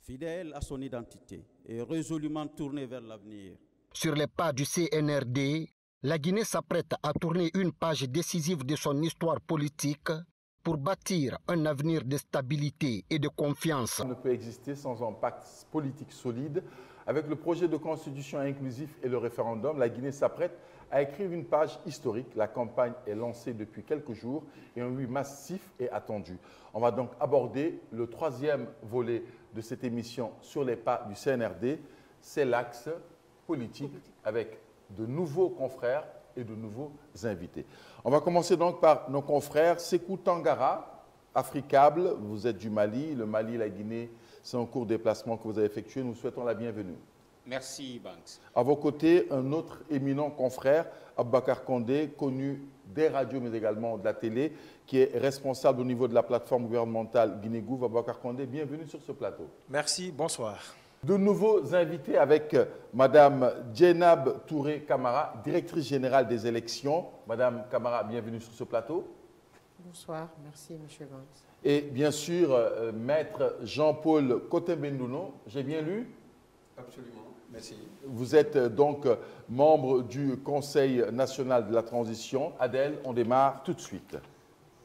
fidèle à son identité et résolument tourné vers l'avenir. Sur les pas du CNRD, la Guinée s'apprête à tourner une page décisive de son histoire politique pour bâtir un avenir de stabilité et de confiance. On ne peut exister sans un pacte politique solide. Avec le projet de constitution inclusif et le référendum, la Guinée s'apprête à écrire une page historique. La campagne est lancée depuis quelques jours et un oui massif est attendu. On va donc aborder le troisième volet de cette émission sur les pas du CNRD. C'est l'axe politique avec de nouveaux confrères et de nouveaux invités. On va commencer donc par nos confrères. Sékou Tangara, Africable, vous êtes du Mali. Le Mali et la Guinée, c'est un court déplacement que vous avez effectué. Nous souhaitons la bienvenue. Merci, Banks. À vos côtés, un autre éminent confrère, Aboubacar Condé, connu des radios mais également de la télé, qui est responsable au niveau de la plateforme gouvernementale Guinée-Gouv. Aboubacar Condé, bienvenue sur ce plateau. Merci, bonsoir. De nouveaux invités avec Madame Djenab Touré Camara, directrice générale des élections. Madame Camara, bienvenue sur ce plateau. Bonsoir, merci Monsieur Banks. Et bien sûr, Maître Jean-Paul Cotembenduno, j'ai bien lu? Absolument, merci. Vous êtes donc membre du Conseil national de la transition. Adèle, on démarre tout de suite.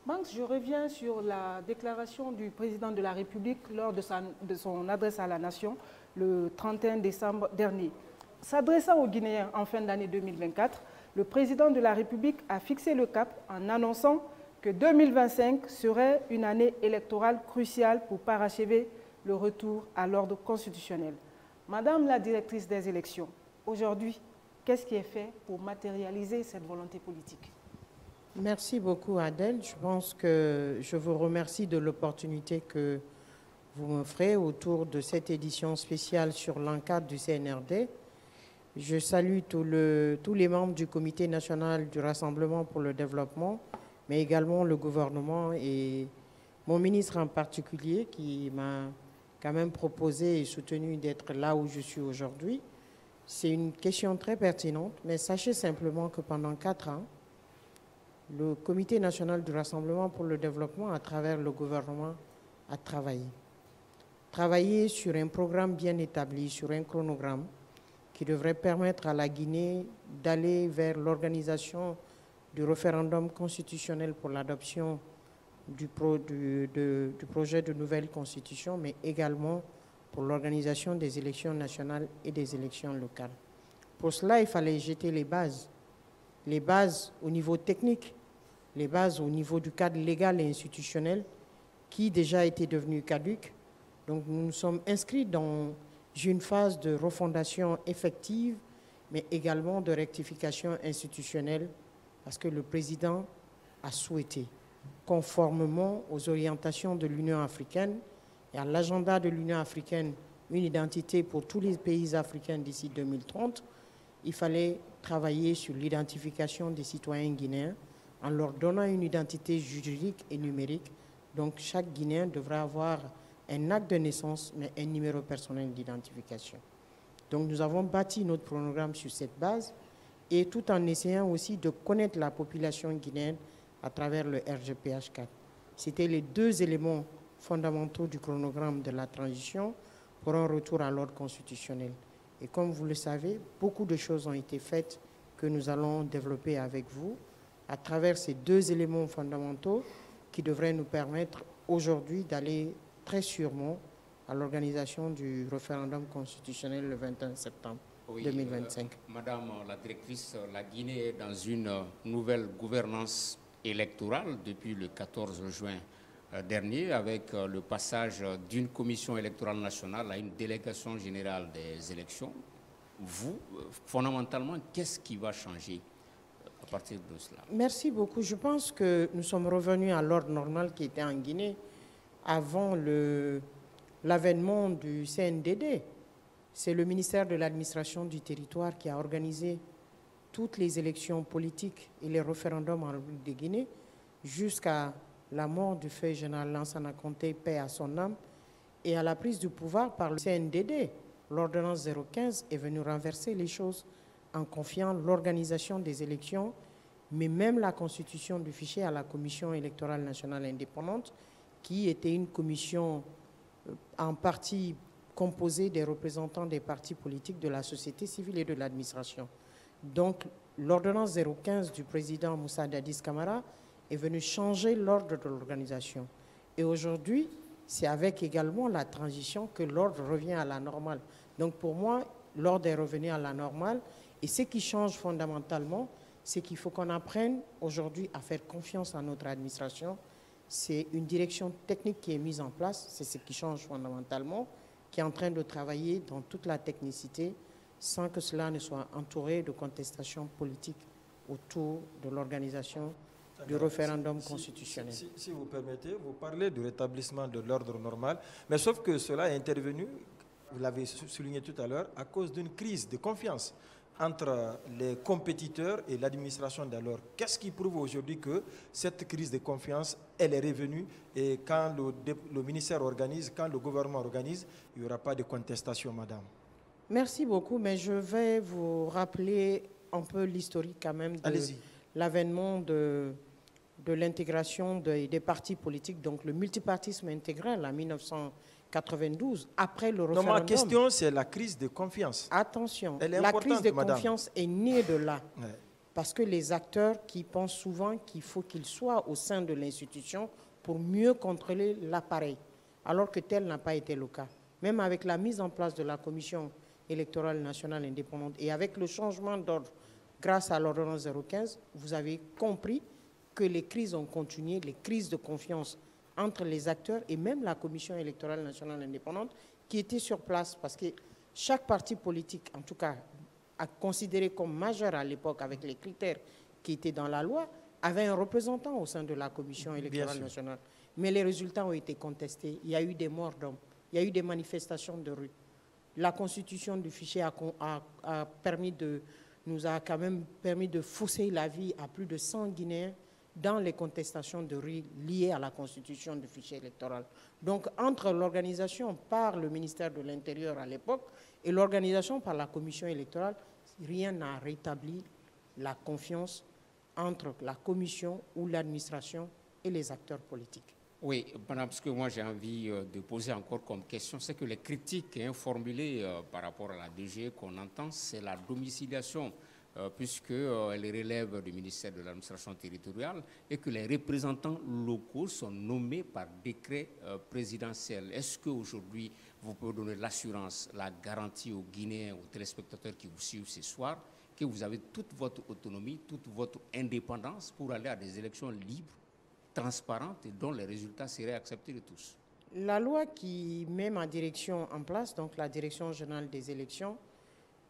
Banks, je reviens sur la déclaration du président de la République lors de son adresse à la nation le 31 décembre dernier. S'adressant aux Guinéens en fin d'année 2024, le président de la République a fixé le cap en annonçant que 2025 serait une année électorale cruciale pour parachever le retour à l'ordre constitutionnel. Madame la directrice des élections, aujourd'hui, qu'est-ce qui est fait pour matérialiser cette volonté politique? Merci beaucoup Adèle. Je pense que je vous remercie de l'opportunité que vous m'offrez autour de cette édition spéciale sur l'encadre du CNRD. Je salue tous les membres du Comité national du Rassemblement pour le développement, mais également le gouvernement et mon ministre en particulier qui m'a quand même proposé et soutenu d'être là où je suis aujourd'hui. C'est une question très pertinente, mais sachez simplement que pendant 4 ans, le Comité national du Rassemblement pour le développement, à travers le gouvernement, a travaillé sur un programme bien établi, sur un chronogramme qui devrait permettre à la Guinée d'aller vers l'organisation du référendum constitutionnel pour l'adoption du projet de nouvelle constitution, mais également pour l'organisation des élections nationales et des élections locales. Pour cela, il fallait jeter les bases au niveau technique, les bases au niveau du cadre légal et institutionnel qui déjà était devenu caduque. Donc nous nous sommes inscrits dans une phase de refondation effective, mais également de rectification institutionnelle, parce que le président a souhaité, conformément aux orientations de l'Union africaine et à l'agenda de l'Union africaine, une identité pour tous les pays africains d'ici 2030, il fallait travailler sur l'identification des citoyens guinéens en leur donnant une identité juridique et numérique. Donc chaque Guinéen devra avoir un acte de naissance, mais un numéro personnel d'identification. Donc nous avons bâti notre programme sur cette base et tout en essayant aussi de connaître la population guinéenne à travers le RGPH4. C'était les 2 éléments fondamentaux du chronogramme de la transition pour un retour à l'ordre constitutionnel. Et comme vous le savez, beaucoup de choses ont été faites que nous allons développer avec vous à travers ces 2 éléments fondamentaux qui devraient nous permettre aujourd'hui d'aller très sûrement à l'organisation du référendum constitutionnel le 21 septembre 2025. Madame la directrice, la Guinée est dans une nouvelle gouvernance électorale depuis le 14 juin dernier avec le passage d'une commission électorale nationale à une délégation générale des élections. Vous, fondamentalement, qu'est-ce qui va changer à partir de cela? Merci beaucoup. Je pense que nous sommes revenus à l'ordre normal qui était en Guinée avant l'avènement du CNDD. C'est le ministère de l'administration du territoire qui a organisé toutes les élections politiques et les référendums en République de Guinée jusqu'à la mort du feu général Lansana Conté, paix à son âme, et à la prise du pouvoir par le CNDD. L'ordonnance 015 est venue renverser les choses en confiant l'organisation des élections mais même la constitution du fichier à la Commission électorale nationale indépendante, qui était une commission en partie composée des représentants des partis politiques, de la société civile et de l'administration. Donc, l'ordonnance 015 du président Moussa Dadis Camara est venue changer l'ordre de l'organisation. Et aujourd'hui, c'est avec également la transition que l'ordre revient à la normale. Donc, pour moi, l'ordre est revenu à la normale. Et ce qui change fondamentalement, c'est qu'il faut qu'on apprenne aujourd'hui à faire confiance à notre administration. C'est une direction technique qui est mise en place, c'est ce qui change fondamentalement, qui est en train de travailler dans toute la technicité sans que cela ne soit entouré de contestations politiques autour de l'organisation du référendum constitutionnel. Si vous permettez, vous parlez du rétablissement de l'ordre normal, mais sauf que cela est intervenu, vous l'avez souligné tout à l'heure, à cause d'une crise de confiance entre les compétiteurs et l'administration d'alors. Qu'est-ce qui prouve aujourd'hui que cette crise de confiance, elle est revenue et quand le ministère organise, quand le gouvernement organise, il n'y aura pas de contestation, madame? Merci beaucoup, mais je vais vous rappeler un peu l'historique quand même de l'avènement de l'intégration des partis politiques, donc le multipartisme intégral en 1992, après le référendum. Non, ma question, c'est la crise de confiance. Attention, elle est la importante, crise de madame. Confiance est née de là. Ouais. Parce que les acteurs qui pensent souvent qu'il faut qu'ils soient au sein de l'institution pour mieux contrôler l'appareil, alors que tel n'a pas été le cas. Même avec la mise en place de la Commission électorale nationale indépendante et avec le changement d'ordre grâce à l'ordonnance 015, vous avez compris que les crises ont continué, les crises de confiance entre les acteurs et même la Commission électorale nationale indépendante qui était sur place, parce que chaque parti politique, en tout cas, a considéré comme majeur à l'époque avec les critères qui étaient dans la loi, avait un représentant au sein de la Commission électorale nationale. Mais les résultats ont été contestés. Il y a eu des morts d'hommes, il y a eu des manifestations de rue. La constitution du fichier nous a quand même permis de fausser la vie à plus de 100 Guinéens dans les contestations de rue liées à la constitution du fichier électoral. Donc, entre l'organisation par le ministère de l'Intérieur à l'époque et l'organisation par la commission électorale, rien n'a rétabli la confiance entre la commission ou l'administration et les acteurs politiques. Oui, madame, ce que moi j'ai envie de poser encore comme question, c'est que les critiques formulées par rapport à la DG qu'on entend, c'est la domiciliation, puisqu'elle relève du ministère de l'administration territoriale et que les représentants locaux sont nommés par décret présidentiel. Est-ce qu'aujourd'hui, vous pouvez donner l'assurance, la garantie aux Guinéens, aux téléspectateurs qui vous suivent ce soir, que vous avez toute votre autonomie, toute votre indépendance pour aller à des élections libres, transparentes et dont les résultats seraient acceptés de tous? La loi qui met ma direction en place, donc la Direction générale des élections,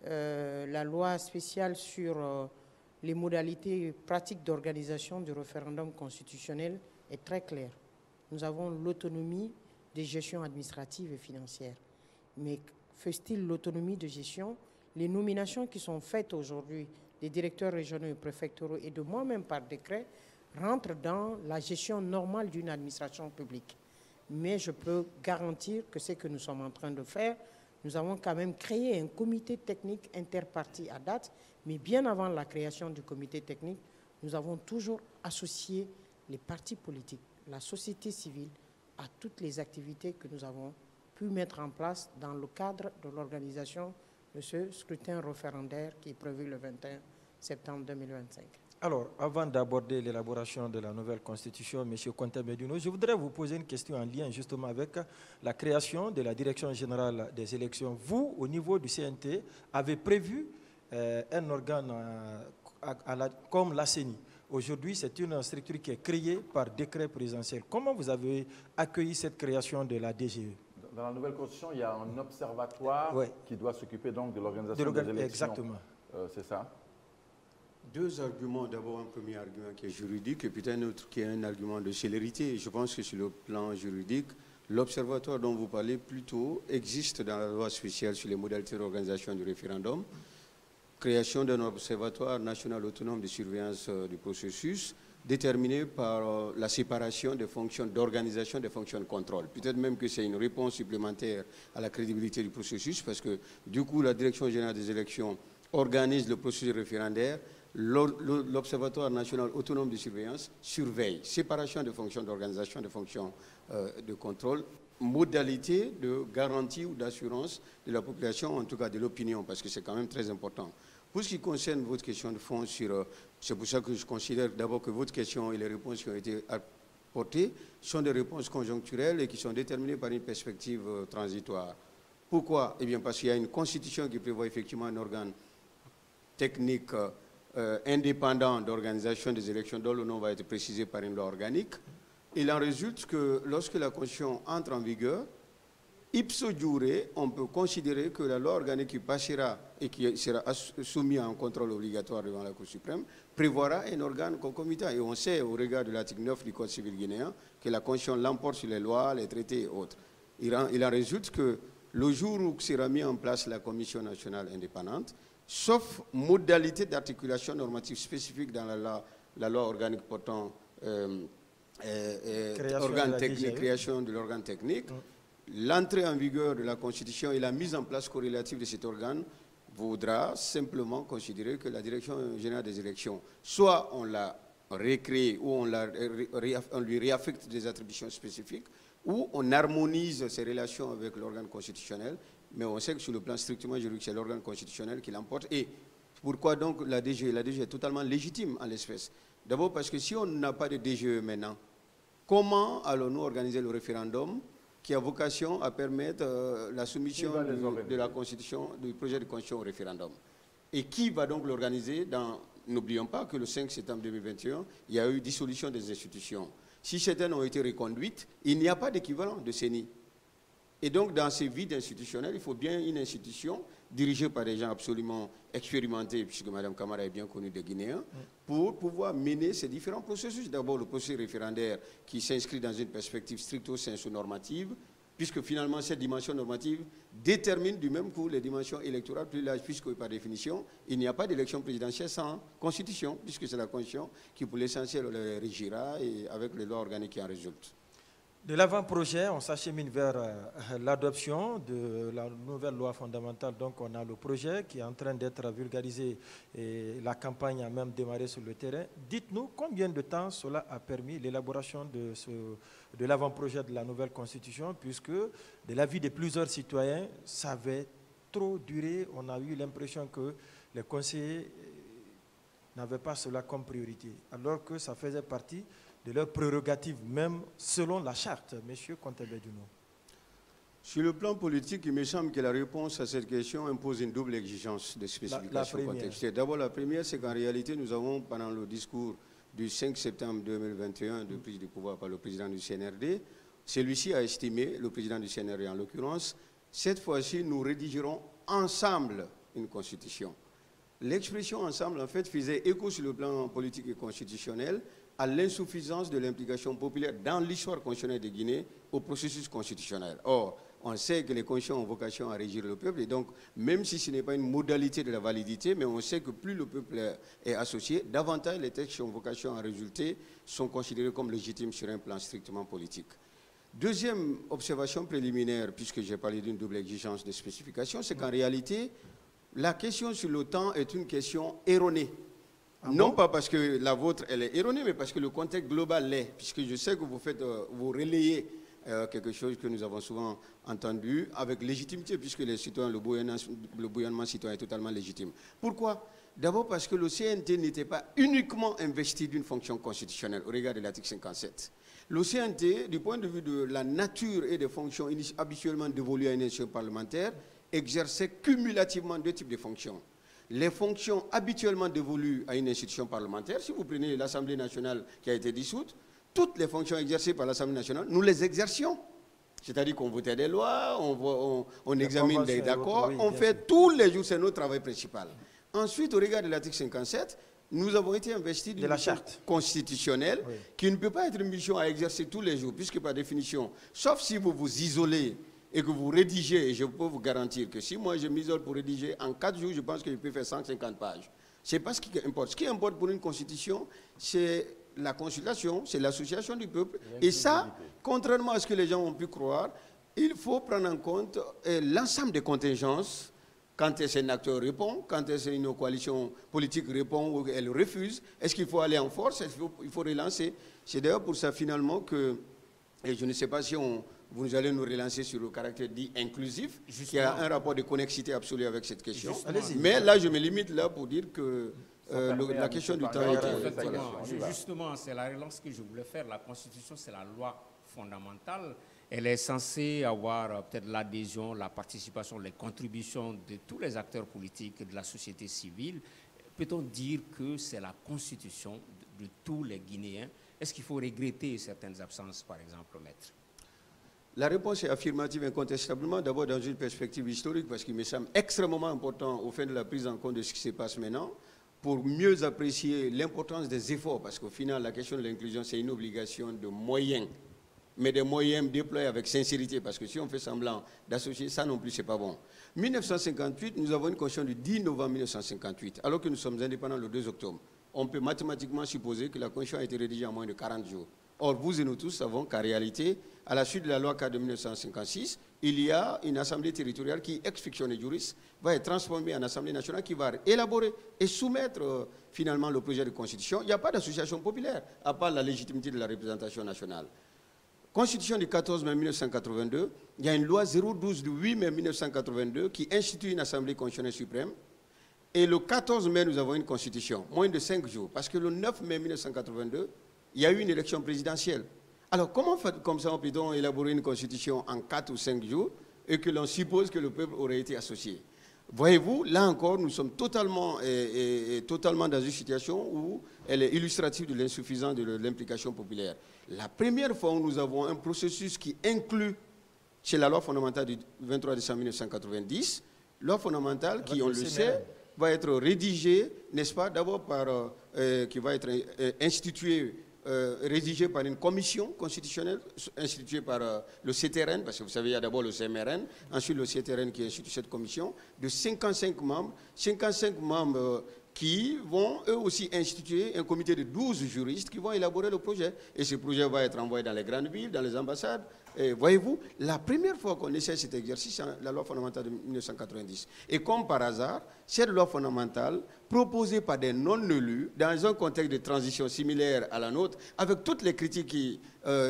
la loi spéciale sur les modalités pratiques d'organisation du référendum constitutionnel est très claire. Nous avons l'autonomie de gestion administrative et financière. Mais fait-il l'autonomie de gestion? Les nominations qui sont faites aujourd'hui des directeurs régionaux et préfectoraux et de moi-même par décret rentrent dans la gestion normale d'une administration publique. Mais je peux garantir que ce que nous sommes en train de faire, nous avons quand même créé un comité technique interparti à date, mais bien avant la création du comité technique, nous avons toujours associé les partis politiques, la société civile, à toutes les activités que nous avons pu mettre en place dans le cadre de l'organisation de ce scrutin référendaire qui est prévu le 21 septembre 2025. Alors, avant d'aborder l'élaboration de la nouvelle constitution, M. Conte-Medino, je voudrais vous poser une question en lien justement avec la création de la Direction générale des élections. Vous, au niveau du CNT, avez prévu un organe comme la CENI. Aujourd'hui, c'est une structure qui est créée par décret présidentiel. Comment vous avez accueilli cette création de la DGE? Dans la nouvelle constitution, il y a un observatoire qui doit s'occuper donc de l'organisation des élections. Exactement. C'est ça? Deux arguments. D'abord, un premier argument qui est juridique et puis un autre qui est un argument de célérité. Je pense que sur le plan juridique, l'observatoire dont vous parlez plutôt existe dans la loi spéciale sur les modalités d'organisation du référendum. Création d'un observatoire national autonome de surveillance du processus déterminé par la séparation des fonctions d'organisation des fonctions de contrôle. Peut-être même que c'est une réponse supplémentaire à la crédibilité du processus parce que du coup, la Direction générale des élections organise le processus référendaire l'Observatoire national autonome de surveillance surveille. Séparation des fonctions d'organisation, des fonctions de contrôle, modalité de garantie ou d'assurance de la population, en tout cas de l'opinion, parce que c'est quand même très important. Pour ce qui concerne votre question de fond, c'est pour ça que je considère d'abord que votre question et les réponses qui ont été apportées sont des réponses conjoncturelles et qui sont déterminées par une perspective transitoire. Pourquoi? Eh bien parce qu'il y a une constitution qui prévoit effectivement un organe technique indépendant d'organisation des élections dont le nom va être précisé par une loi organique. Il en résulte que lorsque la Constitution entre en vigueur, ipso jure, on peut considérer que la loi organique qui passera et qui sera soumise à un contrôle obligatoire devant la Cour suprême prévoira un organe concomitant. Et on sait, au regard de l'article 9 du Code civil guinéen, que la Constitution l'emporte sur les lois, les traités et autres. Il en résulte que le jour où sera mis en place la Commission nationale indépendante, sauf modalité d'articulation normative spécifique dans la loi organique portant création de l'organe technique, l'entrée en vigueur de la Constitution et la mise en place corrélative de cet organe vaudra simplement considérer que la Direction générale des élections, soit on la récrée ou on lui réaffecte des attributions spécifiques, ou on harmonise ses relations avec l'organe constitutionnel, mais on sait que sur le plan strictement juridique, c'est l'organe constitutionnel qui l'emporte. Et pourquoi donc la DGE? La DGE est totalement légitime en l'espèce. D'abord parce que si on n'a pas de DGE maintenant, comment allons-nous organiser le référendum qui a vocation à permettre la soumission de la Constitution, du projet de Constitution au référendum? Et qui va donc l'organiser? N'oublions pas que le 5 septembre 2021, il y a eu dissolution des institutions. Si certaines ont été reconduites, il n'y a pas d'équivalent de CENI. Et donc, dans ces vides institutionnels, il faut bien une institution dirigée par des gens absolument expérimentés, puisque Mme Camara est bien connue des Guinéens, pour pouvoir mener ces différents processus. D'abord, le processus référendaire qui s'inscrit dans une perspective stricto-sensu-normative, puisque finalement, cette dimension normative détermine du même coup les dimensions électorales plus larges, puisque par définition, il n'y a pas d'élection présidentielle sans constitution, puisque c'est la constitution qui, pour l'essentiel, le régira et avec les lois organiques qui en résultent. De l'avant-projet, on s'achemine vers l'adoption de la nouvelle loi fondamentale. Donc, on a le projet qui est en train d'être vulgarisé et la campagne a même démarré sur le terrain. Dites-nous combien de temps cela a permis l'élaboration de l'avant-projet de la nouvelle Constitution, puisque de l'avis de plusieurs citoyens, ça avait trop duré. On a eu l'impression que les conseillers n'avaient pas cela comme priorité, alors que ça faisait partie de leurs prérogatives, même selon la charte. Monsieur Contabedouno. Sur le plan politique, il me semble que la réponse à cette question impose une double exigence de spécification contextuelle. D'abord, la première, c'est qu'en réalité, nous avons, pendant le discours du 5 septembre 2021 de prise du pouvoir par le président du CNRD, celui-ci a estimé, le président du CNRD en l'occurrence, cette fois-ci, nous rédigerons ensemble une constitution. L'expression ensemble, en fait, faisait écho sur le plan politique et constitutionnel à l'insuffisance de l'implication populaire dans l'histoire constitutionnelle de Guinée au processus constitutionnel. Or, on sait que les constitutions ont vocation à régir le peuple, et donc, même si ce n'est pas une modalité de la validité, mais on sait que plus le peuple est associé, davantage les textes qui ont vocation à résulter sont considérés comme légitimes sur un plan strictement politique. Deuxième observation préliminaire, puisque j'ai parlé d'une double exigence de spécification, c'est qu'en réalité, la question sur le temps est une question erronée. Non pas parce que la vôtre, elle est erronée, mais parce que le contexte global l'est, puisque je sais que vous relayez quelque chose que nous avons souvent entendu avec légitimité, puisque les citoyens, le bouillonnement citoyen est totalement légitime. Pourquoi? D'abord parce que le CNT n'était pas uniquement investi d'une fonction constitutionnelle au regard de l'article 57. Le CNT, du point de vue de la nature et des fonctions habituellement dévolues à une institution parlementaire, exerçait cumulativement deux types de fonctions. Les fonctions habituellement dévolues à une institution parlementaire, si vous prenez l'Assemblée nationale qui a été dissoute, toutes les fonctions exercées par l'Assemblée nationale, nous les exercions. C'est-à-dire qu'on votait des lois, on examine des accords, on fait tous les jours, c'est notre travail principal. Ensuite, au regard de l'article 57, nous avons été investis d'une charte constitutionnelle qui ne peut pas être une mission à exercer tous les jours, puisque par définition, sauf si vous vous isolez et que vous rédigez, et je peux vous garantir que si moi je m'isole pour rédiger, en 4 jours, je pense que je peux faire 150 pages. Ce n'est pas ce qui importe. Ce qui importe pour une constitution, c'est la consultation, c'est l'association du peuple. Et ça, contrairement à ce que les gens ont pu croire, il faut prendre en compte l'ensemble des contingences Quand est-ce qu'un acteur répond? Quand est-ce qu'une coalition politique répond ou elle refuse? Est-ce qu'il faut aller en force? Il faut relancer. C'est d'ailleurs pour ça finalement que, et je ne sais pas si vous allez nous relancer sur le caractère dit inclusif, qui a un rapport de connexité absolue avec cette question. Mais là, je me limite là pour dire que la question du temps est... Justement, c'est la relance que je voulais faire. La Constitution, c'est la loi fondamentale. Elle est censée avoir peut-être l'adhésion, la participation, les contributions de tous les acteurs politiques et de la société civile. Peut-on dire que c'est la Constitution de tous les Guinéens? Est-ce qu'il faut regretter certaines absences, par exemple, maître? La réponse est affirmative incontestablement, d'abord dans une perspective historique, parce qu'il me semble extrêmement important au fin de la prise en compte de ce qui se passe maintenant, pour mieux apprécier l'importance des efforts, parce qu'au final, la question de l'inclusion, c'est une obligation de moyens, mais des moyens déployés avec sincérité, parce que si on fait semblant d'associer, ça non plus, c'est pas bon. 1958, nous avons une constitution du 10 novembre 1958, alors que nous sommes indépendants le 2 octobre. On peut mathématiquement supposer que la constitution a été rédigée en moins de 40 jours. Or, vous et nous tous savons qu'en réalité, à la suite de la loi 4 de 1956, il y a une assemblée territoriale qui, ex-fictione juris, va être transformée en assemblée nationale qui va élaborer et soumettre finalement le projet de constitution. Il n'y a pas d'association populaire, à part la légitimité de la représentation nationale. Constitution du 14 mai 1982, il y a une loi 012 du 8 mai 1982 qui institue une assemblée constitutionnelle suprême. Et le 14 mai, nous avons une constitution, moins de 5 jours, parce que le 9 mai 1982, il y a eu une élection présidentielle. Alors, comment comme ça, peut-on élaborer une constitution en 4 ou 5 jours et que l'on suppose que le peuple aurait été associé? Voyez-vous, là encore, nous sommes totalement dans une situation où elle est illustrative de l'insuffisance de l'implication populaire. La première fois où nous avons un processus qui inclut, chez la loi fondamentale du 23 décembre 1990, loi fondamentale qui, on le sait, va être rédigée, n'est-ce pas, d'abord qui va être instituée, rédigée par une commission constitutionnelle, instituée par le CTRN, parce que vous savez, il y a d'abord le CMRN, ensuite le CTRN qui institue cette commission, de 55 membres qui vont eux aussi instituer un comité de 12 juristes qui vont élaborer le projet. Et ce projet va être envoyé dans les grandes villes, dans les ambassades. Et voyez-vous, la première fois qu'on essaie cet exercice, c'est la loi fondamentale de 1990. Et comme par hasard, cette loi fondamentale, proposée par des non-élus, dans un contexte de transition similaire à la nôtre, avec toutes les critiques qui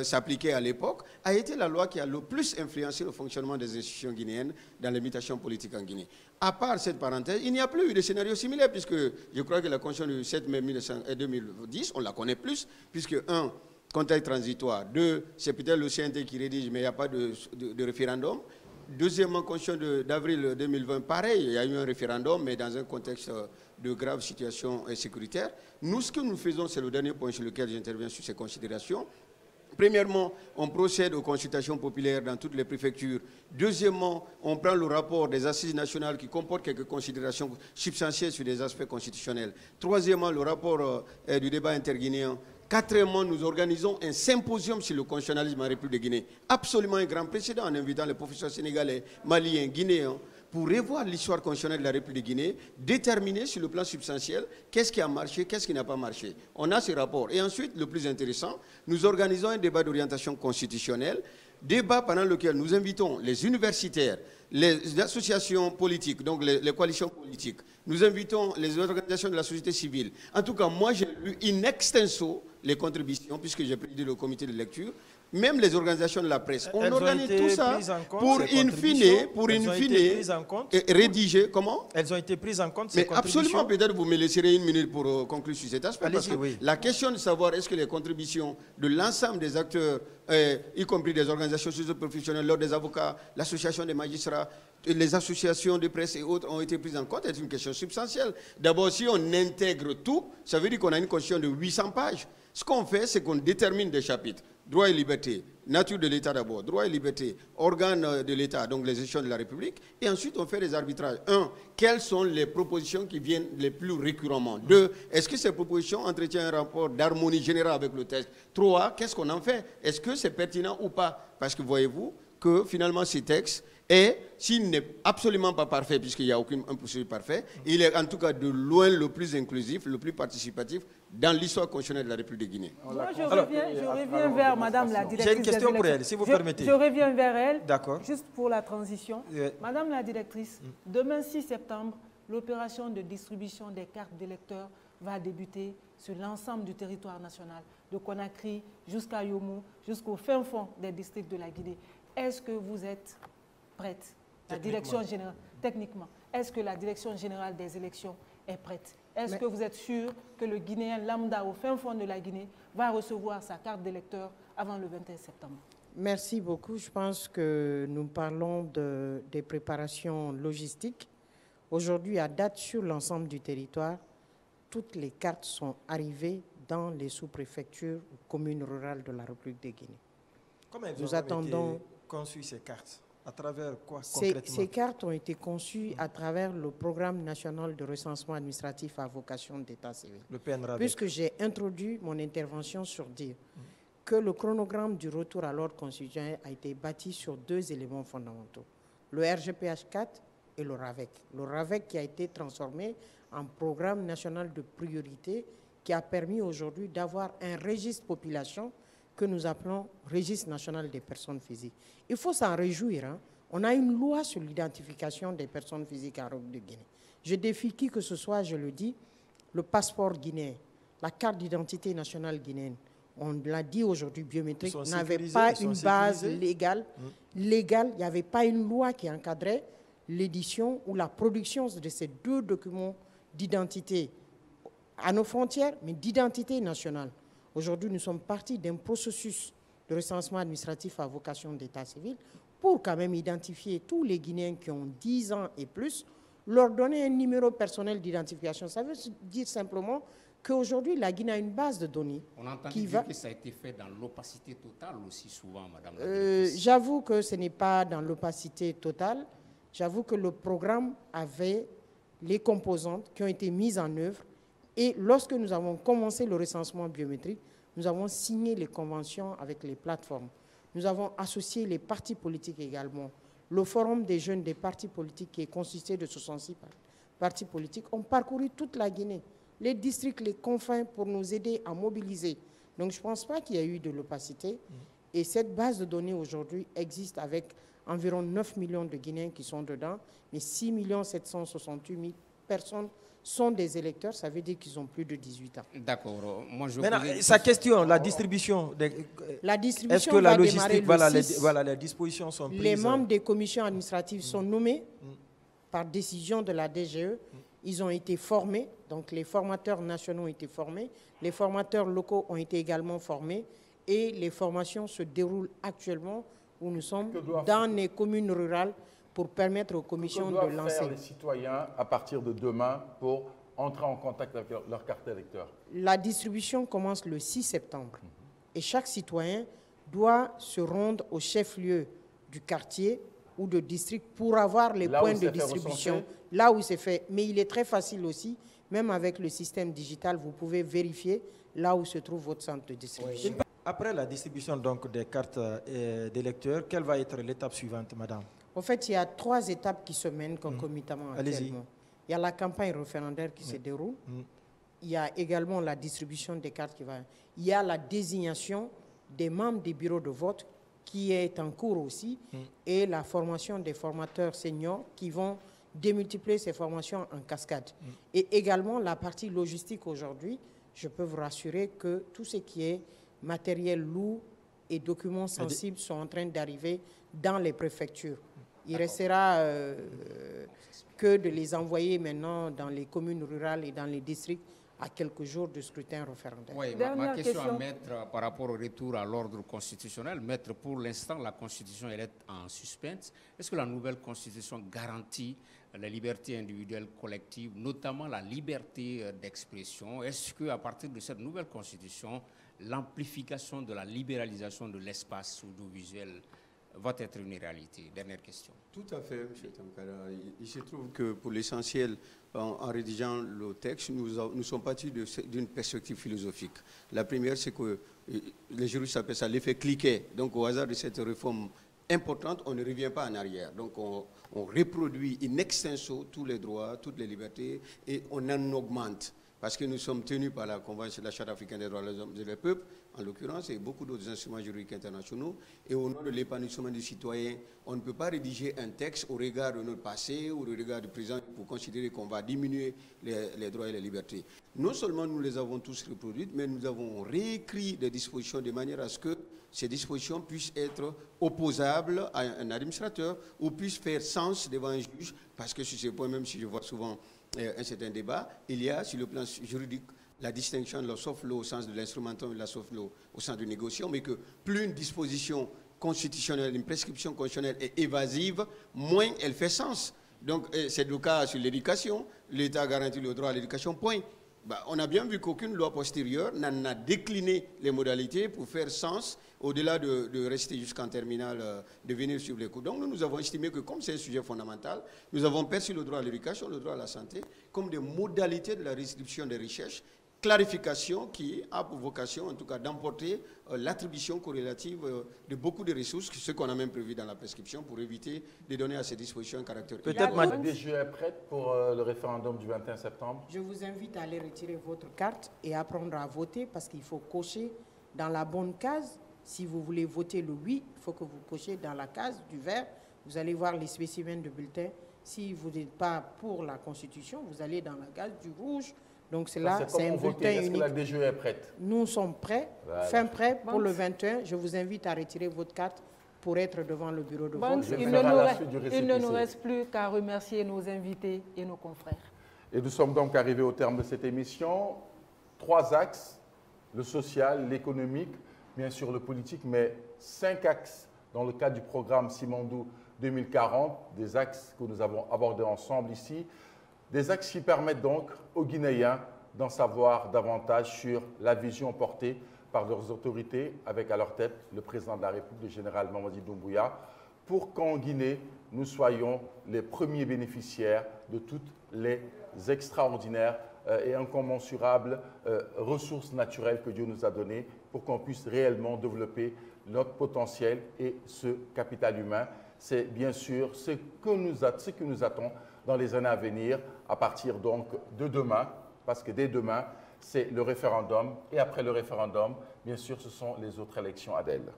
s'appliquaient à l'époque, a été la loi qui a le plus influencé le fonctionnement des institutions guinéennes dans l'imitation politique en Guinée. À part cette parenthèse, il n'y a plus eu de scénario similaire, puisque je crois que la Constitution du 7 mai 2010, on la connaît plus, puisque, un, contexte transitoire. 2, c'est peut-être le CNT qui rédige, mais il n'y a pas de référendum. Deuxièmement, Constitution d'avril 2020, pareil, il y a eu un référendum, mais dans un contexte de grave situation sécuritaire. Nous, ce que nous faisons, c'est le dernier point sur lequel j'interviens sur ces considérations. Premièrement, on procède aux consultations populaires dans toutes les préfectures. Deuxièmement, on prend le rapport des assises nationales qui comporte quelques considérations substantielles sur des aspects constitutionnels. Troisièmement, le rapport du débat interguinéen. Quatrièmement, nous organisons un symposium sur le constitutionnalisme en République de Guinée. Absolument un grand précédent en invitant les professeurs sénégalais, maliens, guinéens, pour revoir l'histoire constitutionnelle de la République de Guinée, déterminer sur le plan substantiel qu'est-ce qui a marché, qu'est-ce qui n'a pas marché. On a ce rapport. Et ensuite, le plus intéressant, nous organisons un débat d'orientation constitutionnelle, débat pendant lequel nous invitons les universitaires, les associations politiques, donc les coalitions politiques, nous invitons les organisations de la société civile. En tout cas, moi, j'ai lu in extenso les contributions, puisque j'ai présidé le comité de lecture, même les organisations de la presse. On organise tout ça pour in fine rédiger. Comment? Elles ont été prises en compte, ces Mais contributions. absolument, peut-être vous me laisserez une minute pour conclure sur cet aspect. Parce que oui. la question de savoir est-ce que les contributions de l'ensemble des acteurs, y compris des organisations socio-professionnelles, l'ordre des avocats, l'association des magistrats, les associations de presse et autres ont été prises en compte, est une question substantielle. D'abord, si on intègre tout, ça veut dire qu'on a une constitution de 800 pages. Ce qu'on fait, c'est qu'on détermine des chapitres. Droit et liberté, nature de l'État d'abord, droit et liberté, organes de l'État, donc les institutions de la République, et ensuite on fait des arbitrages. 1. Quelles sont les propositions qui viennent les plus récurremment? 2. Est-ce que ces propositions entretiennent un rapport d'harmonie générale avec le texte? 3. Qu'est-ce qu'on en fait? Est-ce que c'est pertinent ou pas? Parce que voyez-vous que finalement ces textes, s'il n'est absolument pas parfait, puisqu'il n'y a aucun processus parfait, il est en tout cas de loin le plus inclusif, le plus participatif dans l'histoire constitutionnelle de la République de Guinée. Moi, je reviens vers Madame la directrice. J'ai une question pour elle, si vous permettez. Je reviens vers elle, d'accord, juste pour la transition. Madame la directrice, demain 6 septembre, l'opération de distribution des cartes d'électeurs va débuter sur l'ensemble du territoire national, de Conakry jusqu'à Yomou, jusqu'au fin fond des districts de la Guinée. Est-ce que vous êtes prête, la direction générale, techniquement, est-ce que la direction générale des élections est prête? Est-ce que vous êtes sûr que le Guinéen lambda au fin fond de la Guinée va recevoir sa carte d'électeur avant le 21 septembre? Merci beaucoup. Je pense que nous parlons des préparations logistiques. Aujourd'hui, à date, sur l'ensemble du territoire, toutes les cartes sont arrivées dans les sous-préfectures ou communes rurales de la République de Guinée. Comment nous attendons conçu ces cartes? À travers quoi concrètement? Ces cartes ont été conçues à travers le Programme national de recensement administratif à vocation d'état civil. Le PNRAV. Puisque j'ai introduit mon intervention sur dire que le chronogramme du retour à l'ordre constitutionnel a été bâti sur 2 éléments fondamentaux, le RGPH 4 et le RAVEC. Le RAVEC qui a été transformé en programme national de priorité qui a permis aujourd'hui d'avoir un registre population que nous appelons registre national des personnes physiques. Il faut s'en réjouir. Hein. On a une loi sur l'identification des personnes physiques en République de Guinée. Je défie qui que ce soit, je le dis, le passeport guinéen, la carte d'identité nationale guinéenne, on l'a dit aujourd'hui, biométrique, n'avait pas une base légale. Il n'y avait pas une loi qui encadrait l'édition ou la production de ces 2 documents d'identité à nos frontières, mais d'identité nationale. Aujourd'hui, nous sommes partis d'un processus de recensement administratif à vocation d'état civil pour quand même identifier tous les Guinéens qui ont 10 ans et plus, leur donner un numéro personnel d'identification. Ça veut dire simplement qu'aujourd'hui, la Guinée a une base de données. On entend dire que ça a été fait dans l'opacité totale aussi souvent, Madame la directrice. J'avoue que ce n'est pas dans l'opacité totale. J'avoue que le programme avait les composantes qui ont été mises en œuvre. Et lorsque nous avons commencé le recensement biométrique, nous avons signé les conventions avec les plateformes. Nous avons associé les partis politiques également. Le forum des jeunes des partis politiques qui est constitué de 66 partis politiques ont parcouru toute la Guinée, les districts, les confins pour nous aider à mobiliser. Donc je ne pense pas qu'il y a eu de l'opacité. Et cette base de données aujourd'hui existe avec environ 9 millions de Guinéens qui sont dedans, mais 6 768 000 personnes sont des électeurs, ça veut dire qu'ils ont plus de 18 ans. D'accord. Sa question, la distribution. Est-ce que la logistique, les dispositions sont prises? Les membres des commissions administratives sont nommés par décision de la DGE. Ils ont été formés, donc les formateurs nationaux ont été formés, les formateurs locaux ont été également formés et les formations se déroulent actuellement où nous sommes dans les communes rurales pour permettre aux commissions de lancer. Que doivent faire les citoyens à partir de demain pour entrer en contact avec leur carte d'électeur? La distribution commence le 6 septembre et chaque citoyen doit se rendre au chef-lieu du quartier ou de district pour avoir les points de distribution, là où c'est fait. Mais il est très facile aussi, même avec le système digital, vous pouvez vérifier là où se trouve votre centre de distribution. Après la distribution donc, des cartes d'électeurs, quelle va être l'étape suivante, madame? En fait, il y a 3 étapes qui se mènent concomitamment actuellement. Il y a la campagne référendaire qui se déroule. Il y a également la distribution des cartes qui va. Il y a la désignation des membres des bureaux de vote qui est en cours aussi et la formation des formateurs seniors qui vont démultiplier ces formations en cascade. Et également la partie logistique aujourd'hui, je peux vous rassurer que tout ce qui est matériel lourd et documents sensibles sont en train d'arriver dans les préfectures. Il restera que de les envoyer maintenant dans les communes rurales et dans les districts à quelques jours de scrutin référendaire. Oui, ma question à Maître par rapport au retour à l'ordre constitutionnel. Maître, pour l'instant, la Constitution elle est en suspense. Est-ce que la nouvelle Constitution garantit la liberté individuelle collective, notamment la liberté d'expression? Est-ce qu'à partir de cette nouvelle Constitution, l'amplification de la libéralisation de l'espace audiovisuel va être une réalité? Dernière question. Tout à fait, M. Tankara. Il se trouve que pour l'essentiel, en rédigeant le texte, nous sommes partis d'une perspective philosophique. La première, c'est que les juristes appellent ça l'effet cliquet. Donc au hasard de cette réforme importante, on ne revient pas en arrière. Donc on reproduit in extenso tous les droits, toutes les libertés et on en augmente. parce que nous sommes tenus par la Convention de la Charte africaine des droits des hommes et des peuples, en l'occurrence, et beaucoup d'autres instruments juridiques internationaux. Et au nom de l'épanouissement des citoyens, on ne peut pas rédiger un texte au regard de notre passé ou au regard du présent pour considérer qu'on va diminuer les droits et les libertés. Non seulement nous les avons tous reproduites, mais nous avons réécrit des dispositions de manière à ce que ces dispositions puissent être opposables à un administrateur ou puissent faire sens devant un juge, parce que sur ce point, même si je vois souvent un certain débat, il y a sur le plan juridique la distinction de la soft law au sens de l'instrumentum et de la soft law au sens de négociation, mais que plus une disposition constitutionnelle, une prescription constitutionnelle est évasive, moins elle fait sens. Donc c'est le cas sur l'éducation, l'État garantit le droit à l'éducation, point. On a bien vu qu'aucune loi postérieure n'en a décliné les modalités pour faire sens, au-delà de rester jusqu'en terminale, de venir sur les coups. Donc nous avons estimé que comme c'est un sujet fondamental, nous avons perçu le droit à l'éducation, le droit à la santé, comme des modalités de la redistribution des richesses, clarification qui a pour vocation, en tout cas, d'emporter l'attribution corrélative de beaucoup de ressources, ce qu'on a même prévu dans la prescription, pour éviter de donner à ces dispositions un caractère... Peut-être la DGE est prête pour le référendum du 21 septembre. Je vous invite à aller retirer votre carte et apprendre à voter, parce qu'il faut cocher dans la bonne case. Si vous voulez voter le oui, il faut que vous cochez dans la case du vert. Vous allez voir les spécimens de bulletins. Si vous n'êtes pas pour la Constitution, vous allez dans la case du rouge. Donc c'est là, c'est un bulletin unique. Est-ce que la DGE est prête? Nous sommes prêts, voilà. Fin prêt pour le 21. Je vous invite à retirer votre carte pour être devant le bureau de vote. Il ne nous reste plus qu'à remercier nos invités et nos confrères. Et nous sommes donc arrivés au terme de cette émission. 3 axes, le social, l'économique, bien sûr le politique, mais 5 axes dans le cadre du programme Simandou 2040, des axes que nous avons abordés ensemble ici. Des axes qui permettent donc aux Guinéens d'en savoir davantage sur la vision portée par leurs autorités, avec à leur tête le président de la République, le général Mamadi Doumbouya, pour qu'en Guinée, nous soyons les premiers bénéficiaires de toutes les extraordinaires et incommensurables ressources naturelles que Dieu nous a données, pour qu'on puisse réellement développer notre potentiel et ce capital humain. C'est bien sûr ce que nous attend dans les années à venir, à partir donc de demain, parce que dès demain, c'est le référendum, et après le référendum, bien sûr, ce sont les autres élections, Adèle.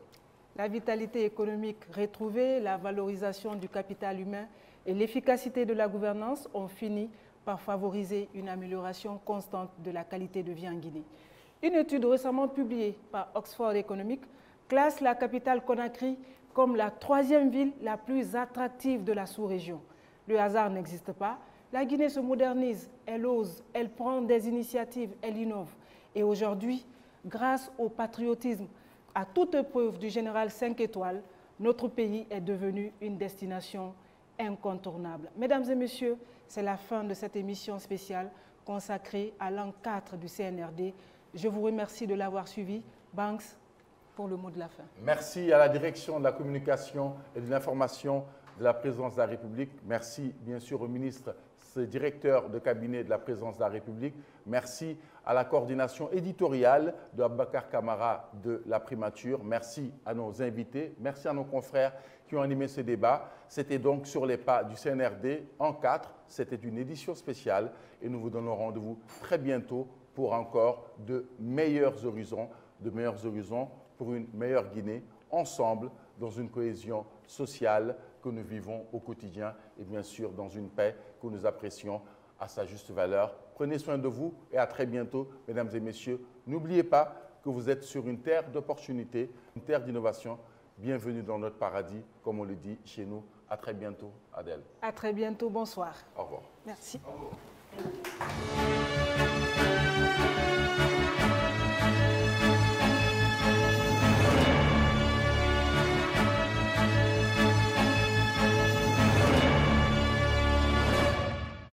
La vitalité économique retrouvée, la valorisation du capital humain et l'efficacité de la gouvernance ont fini par favoriser une amélioration constante de la qualité de vie en Guinée. Une étude récemment publiée par Oxford Economics classe la capitale Conakry comme la 3e ville la plus attractive de la sous-région. Le hasard n'existe pas. La Guinée se modernise, elle ose, elle prend des initiatives, elle innove. Et aujourd'hui, grâce au patriotisme, à toute épreuve du général 5 étoiles, notre pays est devenu une destination incontournable. Mesdames et messieurs, c'est la fin de cette émission spéciale consacrée à l'an 4 du CNRD. Je vous remercie de l'avoir suivi. Banks, pour le mot de la fin. Merci à la direction de la communication et de l'information de la présidence de la République. Merci bien sûr au ministre, directeur de cabinet de la présidence de la République. Merci à la coordination éditoriale de Abakar Kamara de la primature. Merci à nos invités. Merci à nos confrères qui ont animé ce débat. C'était donc sur les pas du CNRD en 4. C'était une édition spéciale et nous vous donnons rendez-vous très bientôt pour encore de meilleurs horizons pour une meilleure Guinée, ensemble, dans une cohésion sociale que nous vivons au quotidien et bien sûr dans une paix que nous apprécions à sa juste valeur. Prenez soin de vous et à très bientôt, mesdames et messieurs. N'oubliez pas que vous êtes sur une terre d'opportunités, une terre d'innovation. Bienvenue dans notre paradis, comme on le dit chez nous. À très bientôt, Adèle. À très bientôt, bonsoir. Au revoir. Merci. Au revoir.